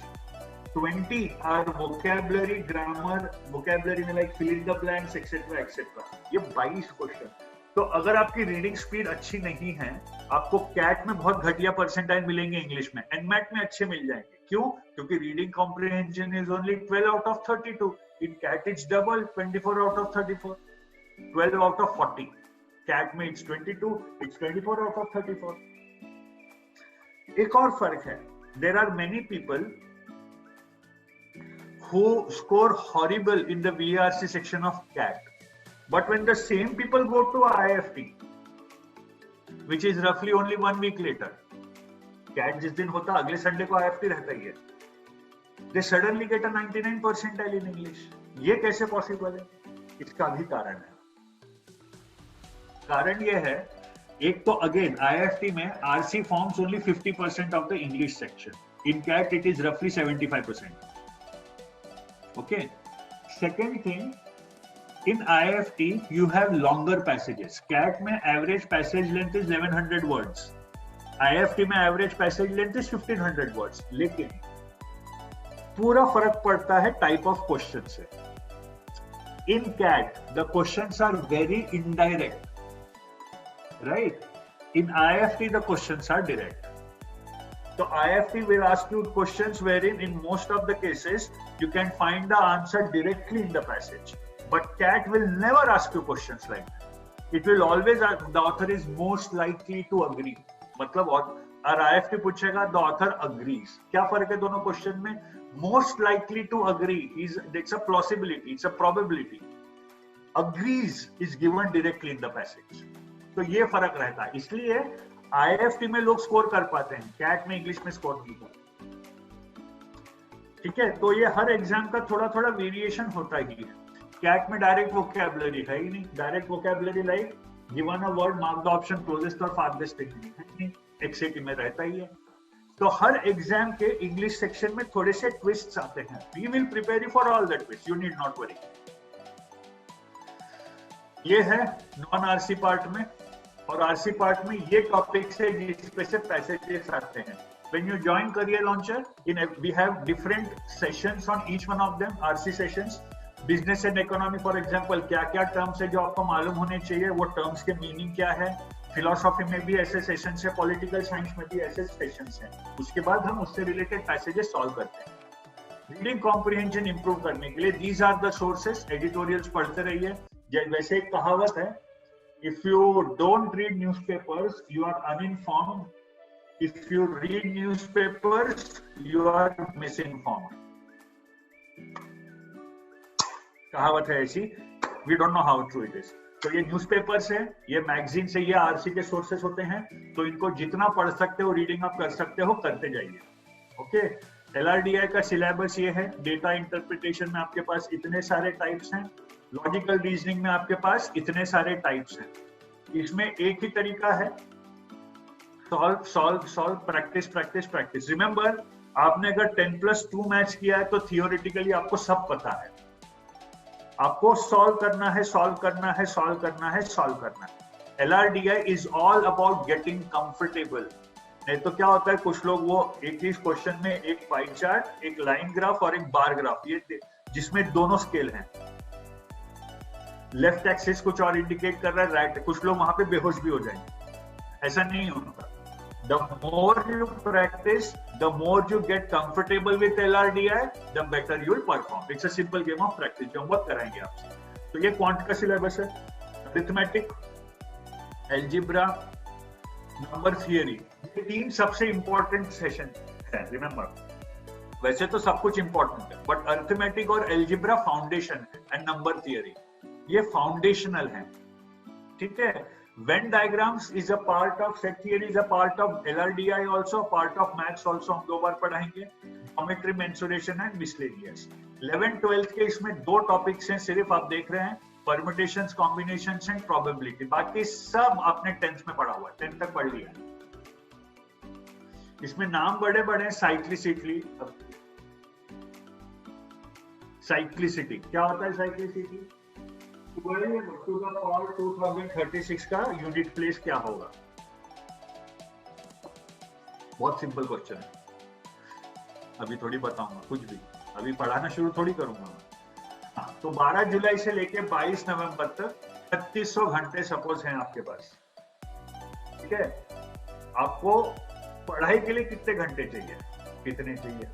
20 are vocabulary, grammar, vocabulary में like fill in the blanks, etc. etc. ये 22 question. तो अगर आपकी reading speed अच्छी नहीं है, आपको cat में बहुत घटिया परसेंटाइल मिलेंगे इंग्लिश में, एनमैट में अच्छे मिल जाएंगे। क्यों? क्योंकि reading comprehension is only 12 out of 32. In CAT it's double, 24 out of 34, 12 out of 40. CAT में इट्स 22, इट्स 24 out of 34. एक और फर्क है, there are many people who score horrible in the VRC section of CAT. But when the same people go to IFT, which is roughly only 1 week later, CAT जिस दिन होता अगले Sunday को IFT रहता ही है, they suddenly get a 99 percentile in English. ये कैसे पॉसिबल है? इसका भी कारण है. कारण ये है, एक तो अगेन IFT में RC forms only 50% of the English section. In CAT it is roughly 75%. Okay. Second thing, in IFT you have longer passages. CAT में average passage length is 1100 words. IFT में average passage length is 1500 words. लेकिन पूरा फर्क पड़ता है type of question से. In CAT, the questions are very indirect, right? In IFT, the questions are direct. So IFT will ask you questions wherein in most of the cases, you can find the answer directly in the passage. But CAT will never ask you questions like that. It will always ask, the author is most likely to agree. मतलब और IFT पूछेगा, the author agrees. क्या फर्क है दोनों question में? Most likely to agree is, it's a plausibility, it's a probability. Agrees is given directly in the passage. तो ये फर्क रहता है. इसलिए IFT में लोग स्कोर कर पाते हैं, CAT में इंग्लिश में स्कोर नहीं करते. ठीक है, तो ये हर एग्जाम का थोड़ा थोड़ा वेरिएशन होता ही है. CAT में डायरेक्ट वोकैबुलरी है ही नहीं. Direct vocabulary like given a word mark the option closest और फारदेस्ट है नहीं, XAT में रहता ही है. तो हर एग्जाम के इंग्लिश सेक्शन में थोड़े से ट्विस्ट्स आते हैं. We will prepare you for all the twist, you need not worry. ये है नॉन आरसी पार्ट में. और आरसी पार्ट में ये टॉपिक्स है जिस पे से पैसेजेस आते हैं. When you join Career Launcher, we have different sessions on each one of them. RC sessions, business and economy for example, क्या क्या टर्म्स है जो आपको मालूम होने चाहिए, वो टर्म्स के मीनिंग क्या है. फिलोसॉफी में भी ऐसे सेशंस है, पॉलिटिकल साइंस में भी ऐसे सेशंस हैं. उसके बाद हम उससे रिलेटेड पैसेजेस सॉल्व करते हैं. रीडिंग कॉम्प्रिहेंशन इंप्रूव करने के लिए these are the sources. Editorials पढ़ते रहिए. वैसे एक कहावत है, if you don't read newspapers you are uninformed, if you read newspapers you are misinformed. कहावत है ऐसी. We don't know how true it is. तो ये न्यूज़पेपर्स है, ये मैगजीन से, ये आरसी के सोर्सेस होते हैं. तो इनको जितना पढ़ सकते हो, रीडिंग आप कर सकते हो, करते जाइए. ओके. LRDI का सिलेबस ये है. डेटा इंटरप्रिटेशन में आपके पास इतने सारे टाइप्स हैं. लॉजिकल रीजनिंग में आपके पास इतने सारे टाइप्स हैं. इसमें एक ही तरीका है, solve solve solve, practice practice practice. Remember, आपने अगर 10+2 मैथ्स किया है तो थियोरेटिकली आपको सब पता है. आपको सॉल्व करना है, सॉल्व करना है, सॉल्व करना है, सॉल्व करना है. LRDI is all about getting comfortable. नहीं तो क्या होता है, कुछ लोग वो एक ही क्वेश्चन में एक पाई चार्ट, एक लाइन ग्राफ और एक बार ग्राफ, ये जिसमें दोनों स्केल हैं. लेफ्ट एक्सिस कुछ और इंडिकेट कर रहा है, राइट. कुछ लोग वहां पे बेहोश भी हो जाएंगे. ऐसा नहीं होता. The more you practice, the more you get comfortable with LRDI, the better you will perform. It's a simple game of practice. जो हम बहुत कराएंगे आपसे. तो ये क्वांट का सिलेबस है. अरिथमेटिक, एल्जिब्रा, नंबर थियरी, ये 3 सबसे इंपॉर्टेंट सेशन है. रिमेंबर, वैसे तो सब कुछ इंपॉर्टेंट है, बट अरिथमेटिक और एल्जिब्रा फाउंडेशन है, एंड नंबर थियरी ये फाउंडेशनल है. ठीक है. Venn diagrams is a part of, set theory is a part of LRDI also, part of maths also. हम 2 बार पढ़ाएंगे. Geometry, mensuration and miscellaneous. 11th 12th के इसमें 2 टॉपिक्स हैं सिर्फ, आप देख रहे हैं, permutations, combinations and probability. बाकी सब आपने 10th में पढ़ा हुआ है, 10th तक पढ़ लिया. इसमें नाम बड़े बड़े हैं. साइक्लिसिटी. साइक्लिसिटी क्या होता है? साइक्लिसिटी टू द पावर 2036 का यूनिट प्लेस क्या होगा? बहुत सिंपल क्वेश्चन है. अभी थोड़ी बताऊंगा कुछ भी, अभी पढ़ाना शुरू थोड़ी करूंगा. हाँ, तो 12 जुलाई से लेके 22 नवंबर तक 3600 घंटे सपोज हैं आपके पास. ठीक है. आपको पढ़ाई के लिए कितने घंटे चाहिए? कितने चाहिए?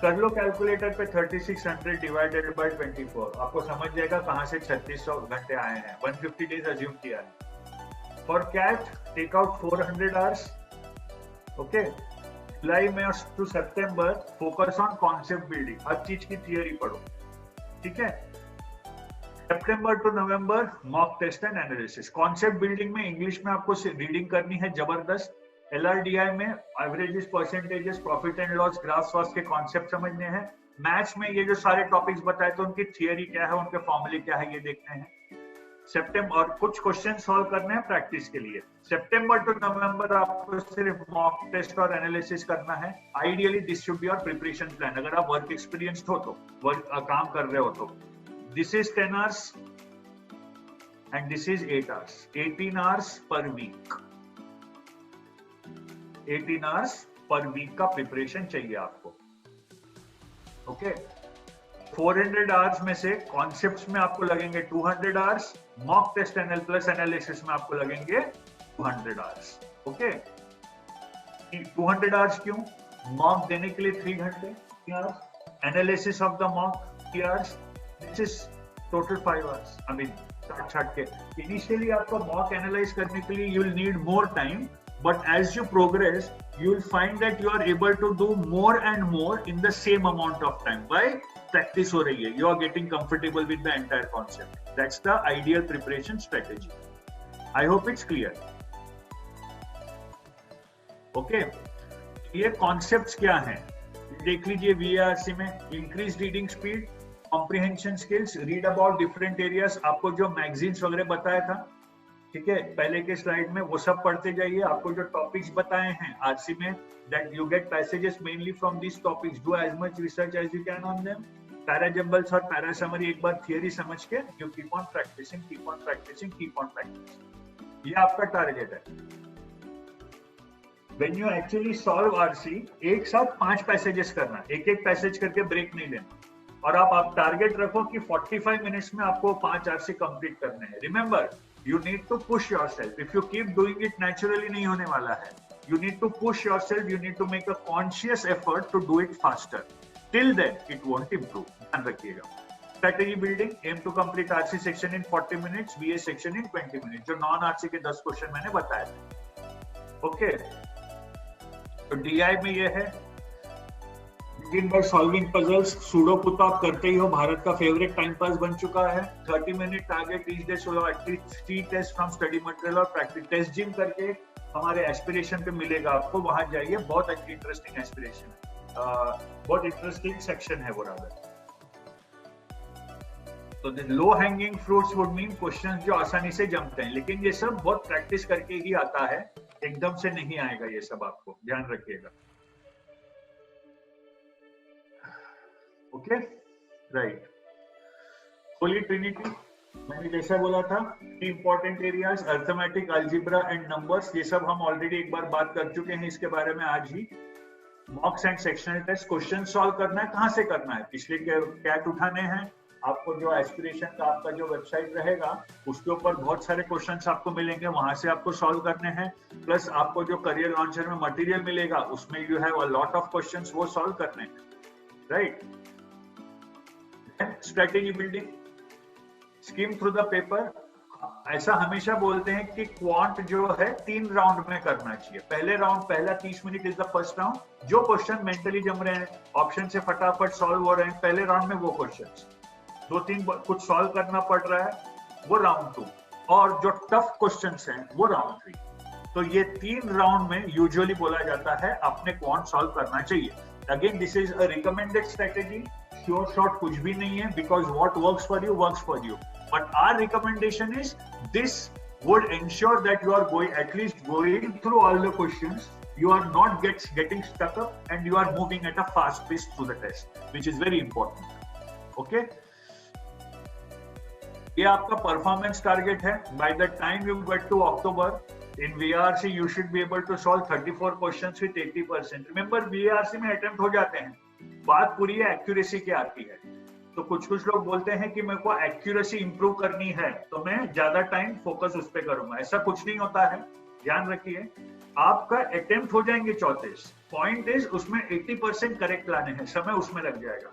कर लो कैलकुलेटर पे. 3600 डिवाइडेड बाय 24, आपको समझ जाएगा कहां से 3600 घंटे आए हैं. 150 डेज अज्यूम किया है. For CAT take out 400 hours. Okay. जुलाई में टू सितंबर फोकस ऑन कॉन्सेप्ट बिल्डिंग, हर चीज की थियरी पढ़ो, ठीक है। सितंबर टू नवंबर mock test and analysis. Concept building में इंग्लिश में आपको रीडिंग करनी है जबरदस्त। LRDI में averages, percentages, profit and loss, graphs वास के कॉन्सेप्ट समझने हैं। मैथ्स में ये जो सारे टॉपिक्स बताए तो उनकी थियरी क्या है, उनके फॉर्मूले क्या है, ये देखने हैं। सितंबर और कुछ क्वेश्चन सॉल्व करने हैं प्रैक्टिस के लिए। सितंबर टू नवंबर आपको सिर्फ मॉक टेस्ट और एनालिसिस करना है। Ideally this should be your preparation plan. अगर आप वर्क एक्सपीरियंस्ड हो तो, वर्क काम कर रहे हो तो। This is 10 hours and this is 8 hours, 18 hours per week, 18 hours per week का प्रिपरेशन चाहिए आपको, ओके। 400 hours में से कॉन्सेप्ट्स में आपको लगेंगे 200 hours, mock test plus analysis में आपको लगेंगे 200 hours, ओके। 200 hours क्यों? मॉक देने के लिए 3 घंटे, analysis of the mock 3 hours, this is total 5 hours। I mean छाट के इनिशियली आपको मॉक एनालाइज करने के लिए you will need more time, but as you progress you will find that you are able to do more and more in the same amount of time. Why? Practice हो रही है, you are getting comfortable with the entire concept. That's the ideal preparation strategy. I hope it's clear. Okay, ये concepts क्या हैं? देख लीजिए VARC में increased reading speed, comprehension skills, read about different areas. आपको जो magazines वगैरह बताया था, ठीक है, पहले के स्लाइड में, वो सब पढ़ते जाइए। आपको जो टॉपिक्स बताए हैं आरसी में, that you get passages mainly from this topics, do as much research as you can on them. Para jumbles और पैरा समरी एक बार थियरी समझ के you keep on practising, keep on practising, keep on practising. ये आपका target है। When you actually solve RC, एक साथ 5 पैसेजेस करना, एक एक पैसेज करके ब्रेक नहीं लेना। और आप टारगेट रखो कि 45 मिनट्स में आपको 5 आरसी कंप्लीट करने हैं। Remember, you need to push yourself. If you keep doing it naturally, नहीं होने वाला है। You need to push yourself. You need to make a conscious effort to do it faster. Till then, it won't improve. ध्यान रखिएगा। Strategy building, aim to complete RC section in 40 minutes, BA section in 20 minutes. जो non RC के 10 question मैंने बताए थे। Okay. तो DI में ये है, दिन भर सॉल्विंग पजल्स, सुडोकू तो आप करते ही हो, भारत का फेवरेट टाइम पास बन चुका है। 30 minute target each day, so at least 3 test from study material और प्रैक्टिस टेस्ट जिम करके हमारे एस्पिरेशन पे मिलेगा आपको, वहां जाइए। बहुत अच्छी इंटरेस्टिंग एस्पिरेशन है, बहुत इंटरेस्टिंग सेक्शन है वो रादर। तो low hanging fruits would mean questions जो आसानी से जमते हैं, लेकिन ये सब बहुत प्रैक्टिस करके ही आता है, एकदम से नहीं आएगा ये सब, आपको ध्यान रखिएगा। Okay, right. होली ट्रिनिटी मैंने जैसा बोला था, important areas arithmetic, algebra and numbers, ये सब हम ऑलरेडी एक बार बात कर चुके हैं इसके बारे में आज ही। Mocks and sectional test, question solve करना है, कहाँ से करना है? पिछले कैट उठाने हैं आपको, जो एस्पिरेशन का आपका जो वेबसाइट रहेगा उसके ऊपर बहुत सारे क्वेश्चंस आपको मिलेंगे, वहां से आपको सॉल्व करने हैं। प्लस आपको जो करियर लॉन्चर में मटेरियल मिलेगा उसमें you have a lot of questions, वो सॉल्व करने हैं, right. Strategy building, scheme through the paper. ऐसा हमेशा बोलते हैं कि क्वांट जो है 3 राउंड में करना चाहिए। पहले राउंड, पहला 30 minute is the first round. जो क्वेश्चन मेंटली जम रहे हैं, ऑप्शन से फटाफट सॉल्व हो रहे हैं पहले राउंड में, वो क्वेश्चंस 2-3 कुछ सॉल्व करना पड़ रहा है, वो राउंड 2। और जो टफ क्वेश्चंस हैं वो राउंड 3। तो ये 3 राउंड में यूजुअली बोला जाता है अपने क्वांट सॉल्व करना चाहिए। Again this is a recommended strategy, sure shot कुछ भी नहीं है, because what works for you. But our recommendation is this would ensure that you are at least going through all the questions. You are not getting stuck up, and you are moving at a fast pace through the test, which is very important. Okay? ये आपका performance target है. By the time you get to October, in VARC you should be able to solve 34 questions with 80%. Remember, VARC में attempt हो जाते हैं. बात पूरी है accuracy की आती है. तो कुछ लोग बोलते हैं कि मेरे को एक्यूरेसी इंप्रूव करनी है तो मैं ज्यादा टाइम फोकस उस पर करूंगा। ऐसा कुछ नहीं होता है, ध्यान रखिए। आपका अटेम्प्ट हो जाएंगे 34, पॉइंट इज उसमें 80% करेक्ट लाने हैं, समय उसमें लग जाएगा।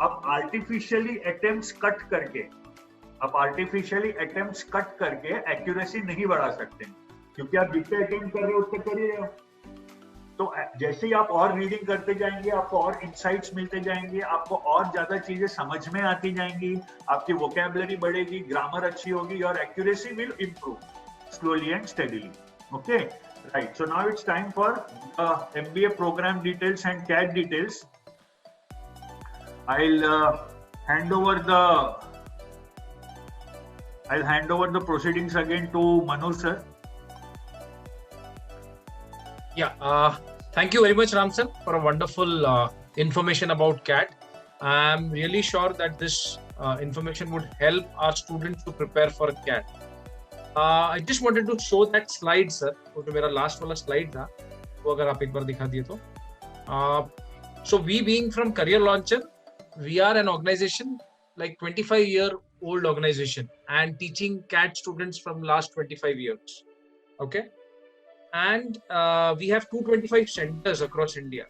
अब आर्टिफिशियली अटेम्प्ट्स कट करके एक्यूरेसी नहीं बढ़ा सकते, क्योंकि आप जितने अटेम्प्ट कर रहे हो उतने करिए। तो जैसे ही आप और रीडिंग करते जाएंगे, आपको और इंसाइट्स मिलते जाएंगे, आपको और ज्यादा चीजें समझ में आती जाएंगी, आपकी वोकैबुलरी बढ़ेगी, ग्रामर अच्छी होगी, और accuracy will improve slowly and steadily. Okay, right. So now it's time for MBA program details and CAT details. I'll hand over the proceedings again to Manu sir. Yeah, thank you very much, Ram sir, for a wonderful information about CAT. I'm really sure that this information would help our students to prepare for CAT. I just wanted to show that slide, sir. वो जो मेरा last वाला slide था, वो अगर आप एक बार दिखा दिए तो. So we being from Career Launcher, we are an organization like 25-year-old organization and teaching CAT students from last 25 years. Okay. And we have 225 centers across India.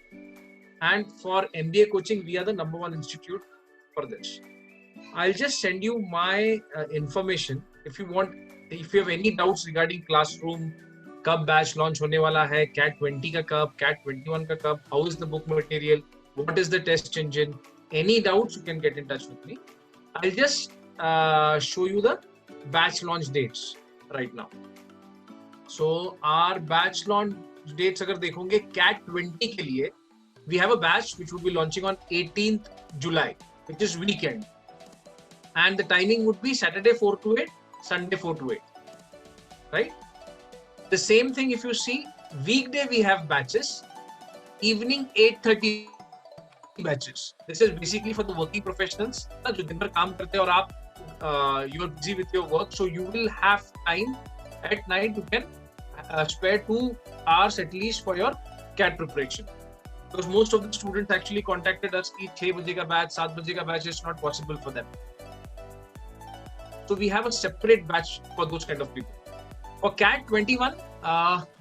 And for MBA coaching, we are the #1 institute for this. I'll just send you my information if you want. If you have any doubts regarding classroom, कब batch launch होने वाला है, CAT 20 का कब, CAT 21 का कब, how is the book material, what is the test engine, any doubts you can get in touch with me. I'll just show you the batch launch dates right now. So our batch launch dates अगर देखोगे CAT 20 के लिए we have a batch which would be launching on 18th July, which is weekend, and the timing would be Saturday 4 to 8, Sunday 4 to 8, right? The same thing if you see, weekday we have batches, evening 8:30 batches. This is basically for the working professionals जो दिन भर काम करते हैं और आप you are busy with your work, so you will have time at night. You can spare 2 hours at least for your CAT preparation. Because most of the students actually contacted us कि 6 बजे का batch, 7 बजे का batch is not possible for them. So we have a separate batch for those kind of people. For CAT 21,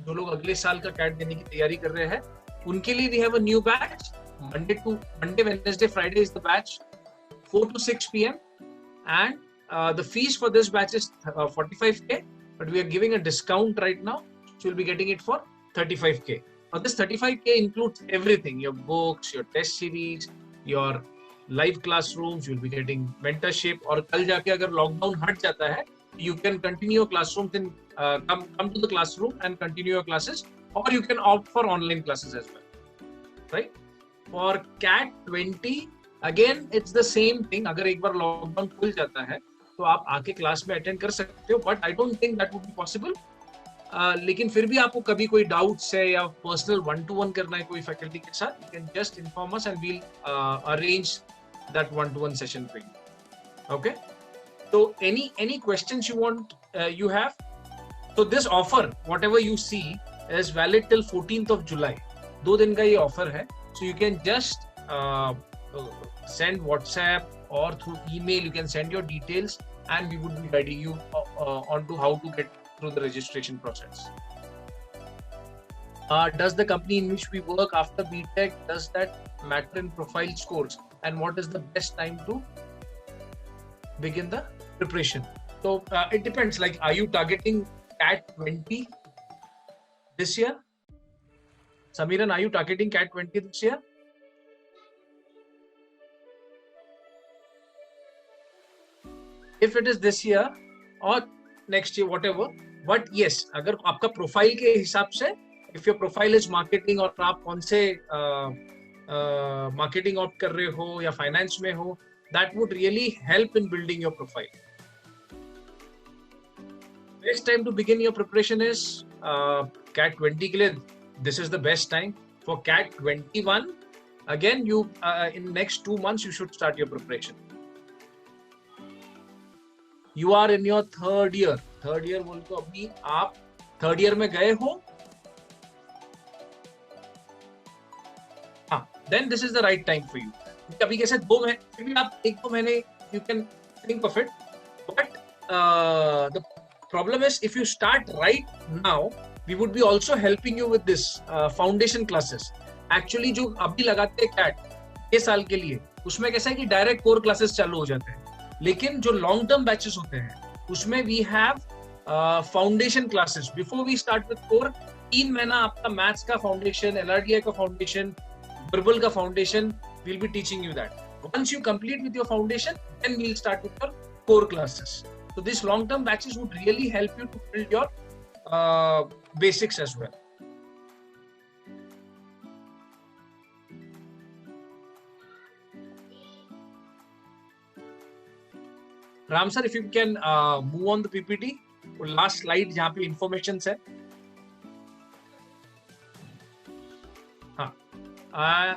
जो लोग अगले साल का CAT देने की तैयारी कर रहे हैं, उनके लिए we have a new batch. Monday, Wednesday, Friday is the batch, 4 to 6 p.m. And the fees for this batch is 45K, but we are giving a discount right now, so you'll be getting it for 35K. Now this 35K includes everything: your books, your test series, your live classrooms. You'll be getting mentorship. और कल जाके अगर lockdown हट जाता है, you can continue your classrooms and come to the classroom and continue your classes, or you can opt for online classes as well, right? For CAT 20, again it's the same thing. अगर एक बार lockdown खुल जाता है, तो आप आके class में attend कर सकते हो, but I don't think that would be possible. लेकिन फिर भी आपको कभी कोई डाउट्स है या पर्सनल 1-to-1 करना है कोई फैकल्टी के साथ, you can just inform us and we'll arrange that 1-to-1 session for you. Okay? So any questions you want, you have? So this offer, whatever you see, is valid till 14th of July. 2 दिन का ये offer है. So you can just send WhatsApp or through email. You can send your details, and we would be guiding you on to how to get through the registration process. Does the company in which we work after BTech, does that matter in profile scores? And what is the best time to begin the preparation? So it depends. Like, are you targeting CAT 20 this year? Samiran, are you targeting CAT 20 this year? If it is this year or next year, whatever. But yes, अगर आपका profile के हिसाब से, if your profile is marketing और आप कौन से marketing opt कर रहे हो या finance में हो, that would really help in building your profile. Best time to begin your preparation is CAT 20 के लिए. This is the best time. For CAT 21, again, you in next 2 months you should start your preparation. You are in your third year. Third year बोल तो अभी आप third year में गए हो. हाँ, then this is the right time for you. अभी कैसे 2 महीने, फिर भी आप 1-2 महीने you can think of it. But the problem is if you start right now, we would be also helping you with this foundation classes. Actually जो अभी लगाते हैं CAT ये साल के लिए, उसमें कैसा है कि डायरेक्ट कोर क्लासेस चालू हो जाते हैं. लेकिन जो लॉन्ग टर्म बैचेस होते हैं उसमें we have foundation classes. Before we start with core, 3 महीना आपका मैथ्स का फाउंडेशन, LRDI का फाउंडेशन, verbal का foundation, we'll be teaching you that. Once you complete with your foundation, then we'll start with your core classes. So these long-term batches would really help you to build your basics as well. Ram sir, if you can move on the PPT, last slide जहाँ पे informations है.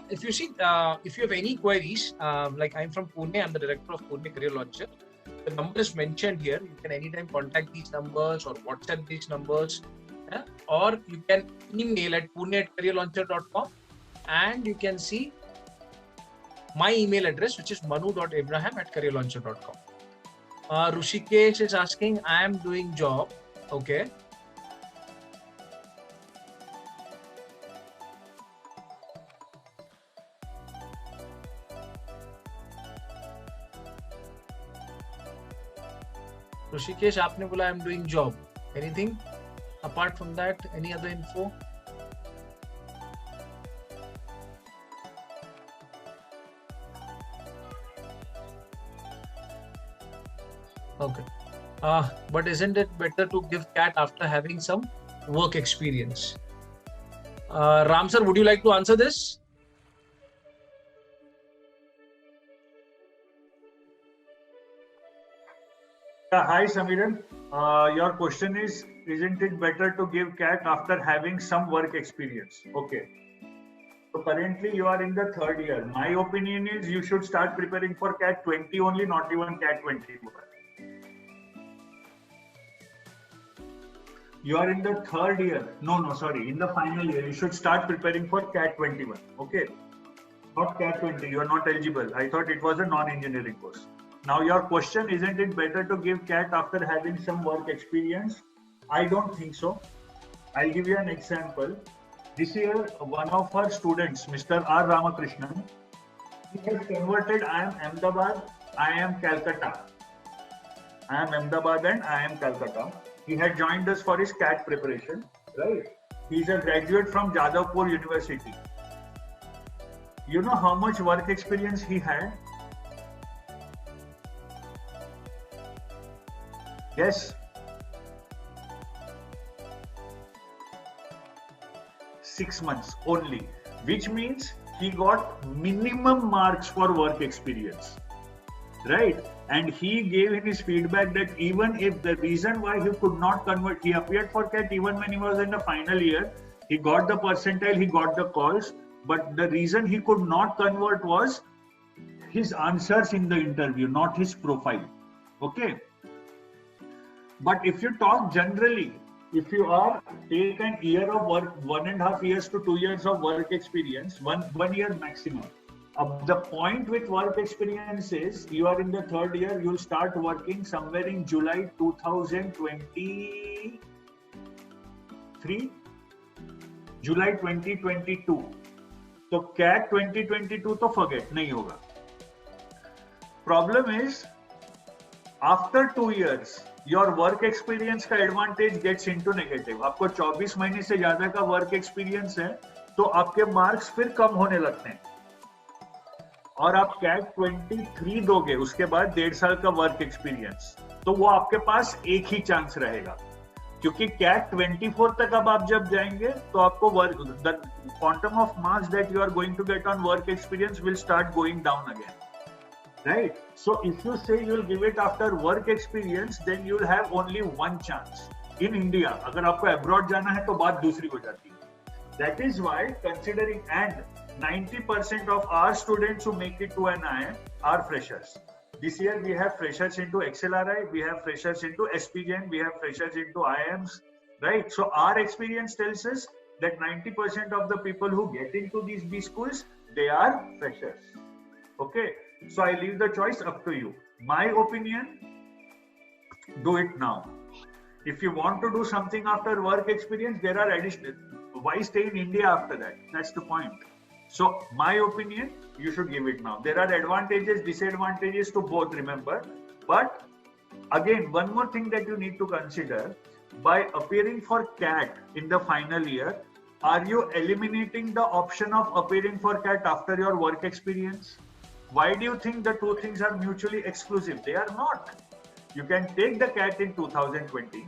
If you see, if you have any queries, like I'm from Pune, I'm the director of Pune Career Launcher. The number is mentioned here. You can anytime contact these numbers or WhatsApp these numbers, or you can email at pune@careerlauncher.com, and you can see my email address, which is manu.abraham@careerlauncher.com. Rushikesh is asking, I am doing job. Okay. Rushikesh, आपने बोला I am doing job. Anything apart from that? Any other info? Okay. But isn't it better to give CAT after having some work experience? Ram sir, would you like to answer this? Hi Samiran, your question is, isn't it better to give CAT after having some work experience? Okay. So currently you are in the 3rd year. My opinion is you should start preparing for CAT 20 only, not even CAT 21. You are in the 3rd year. No, sorry. In the final year, you should start preparing for CAT 21. Okay. Not CAT 20. You are not eligible. I thought it was a non-engineering course. Now your question, isn't it better to give CAT after having some work experience? I don't think so. I'll give you an example. This year, one of our students, Mr. R. Ramakrishnan, he has converted I am Ahmedabad, I am Calcutta. I am Ahmedabad and I am Calcutta. He had joined us for his CAT preparation, right? He's a graduate from Jadavpur University. You know how much work experience he had? Yes. 6 months only, which means he got minimum marks for work experience, right? And he gave in his feedback that even if the reason why he could not convert, he appeared for CAT even when he was in the final year, he got the percentile, he got the calls, but the reason he could not convert was his answers in the interview, not his profile. Okay. But if you talk generally, if you are take an year of work, 1.5 years to 2 years of work experience, one year maximum. The point with work experience is you are in the 3rd year, you'll start working somewhere in July 2023, July 2022. So CAT 2022 to forget, nahi hoga. Problem is, after 2 years, your work experience का advantage gets into negative. आपको 24 महीने से ज्यादा का work experience है, तो आपके marks फिर कम होने लगते हैं. और आप CAT 23 दोगे, उसके बाद 1.5 साल का वर्क एक्सपीरियंस, तो वो आपके पास एक ही चांस रहेगा, क्योंकि CAT 24 तक अब आप जब जाएंगे तो आपको the quantum of marks that you are going to get on work experience will start going down again, right? So if you say you will give it after work experience, then you will have only one chance in India. अगर आपको abroad जाना है तो बात दूसरी हो जाती है. That is why considering and 90% of our students who make it to an IIM are freshers. This year we have freshers into XLRI, we have freshers into SPGen, we have freshers into IIMs, right? So our experience tells us that 90% of the people who get into these B schools, they are freshers. Okay, so I leave the choice up to you. My opinion, do it now. If you want to do something after work experience, there are additional. Why stay in India after that? That's the point. So my opinion, you should give it now. There are advantages, disadvantages to both, remember. But again, one more thing that you need to consider, by appearing for CAT in the final year, are you eliminating the option of appearing for CAT after your work experience? Why do you think the two things are mutually exclusive? They are not. You can take the CAT in 2020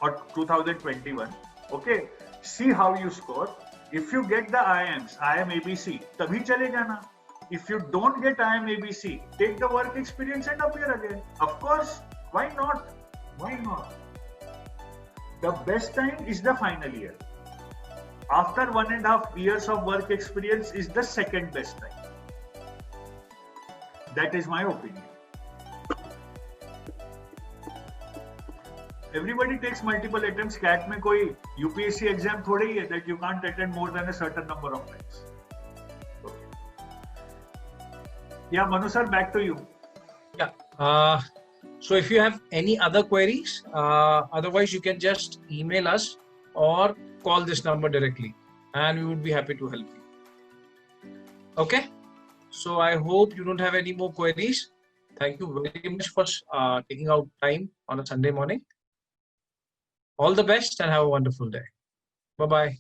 or 2021. Okay, see how you score. If you get the IIMs, IIM ABC, tabhi chale jana. If you don't get IIM ABC, take the work experience and appear again. Of course, why not? Why not? The best time is the final year. After 1.5 years of work experience is the second best time. That is my opinion. Everybody takes multiple attempts. CAT में कोई UPSC exam थोड़ी ही है that you can't attend more than a certain number of times. Okay. Yeah, Manu sir, back to you. Yeah. So if you have any other queries, otherwise you can just email us or call this number directly, and we would be happy to help you. Okay. So I hope you don't have any more queries. Thank you very much for taking out time on a Sunday morning. All the best and have a wonderful day. Bye-bye.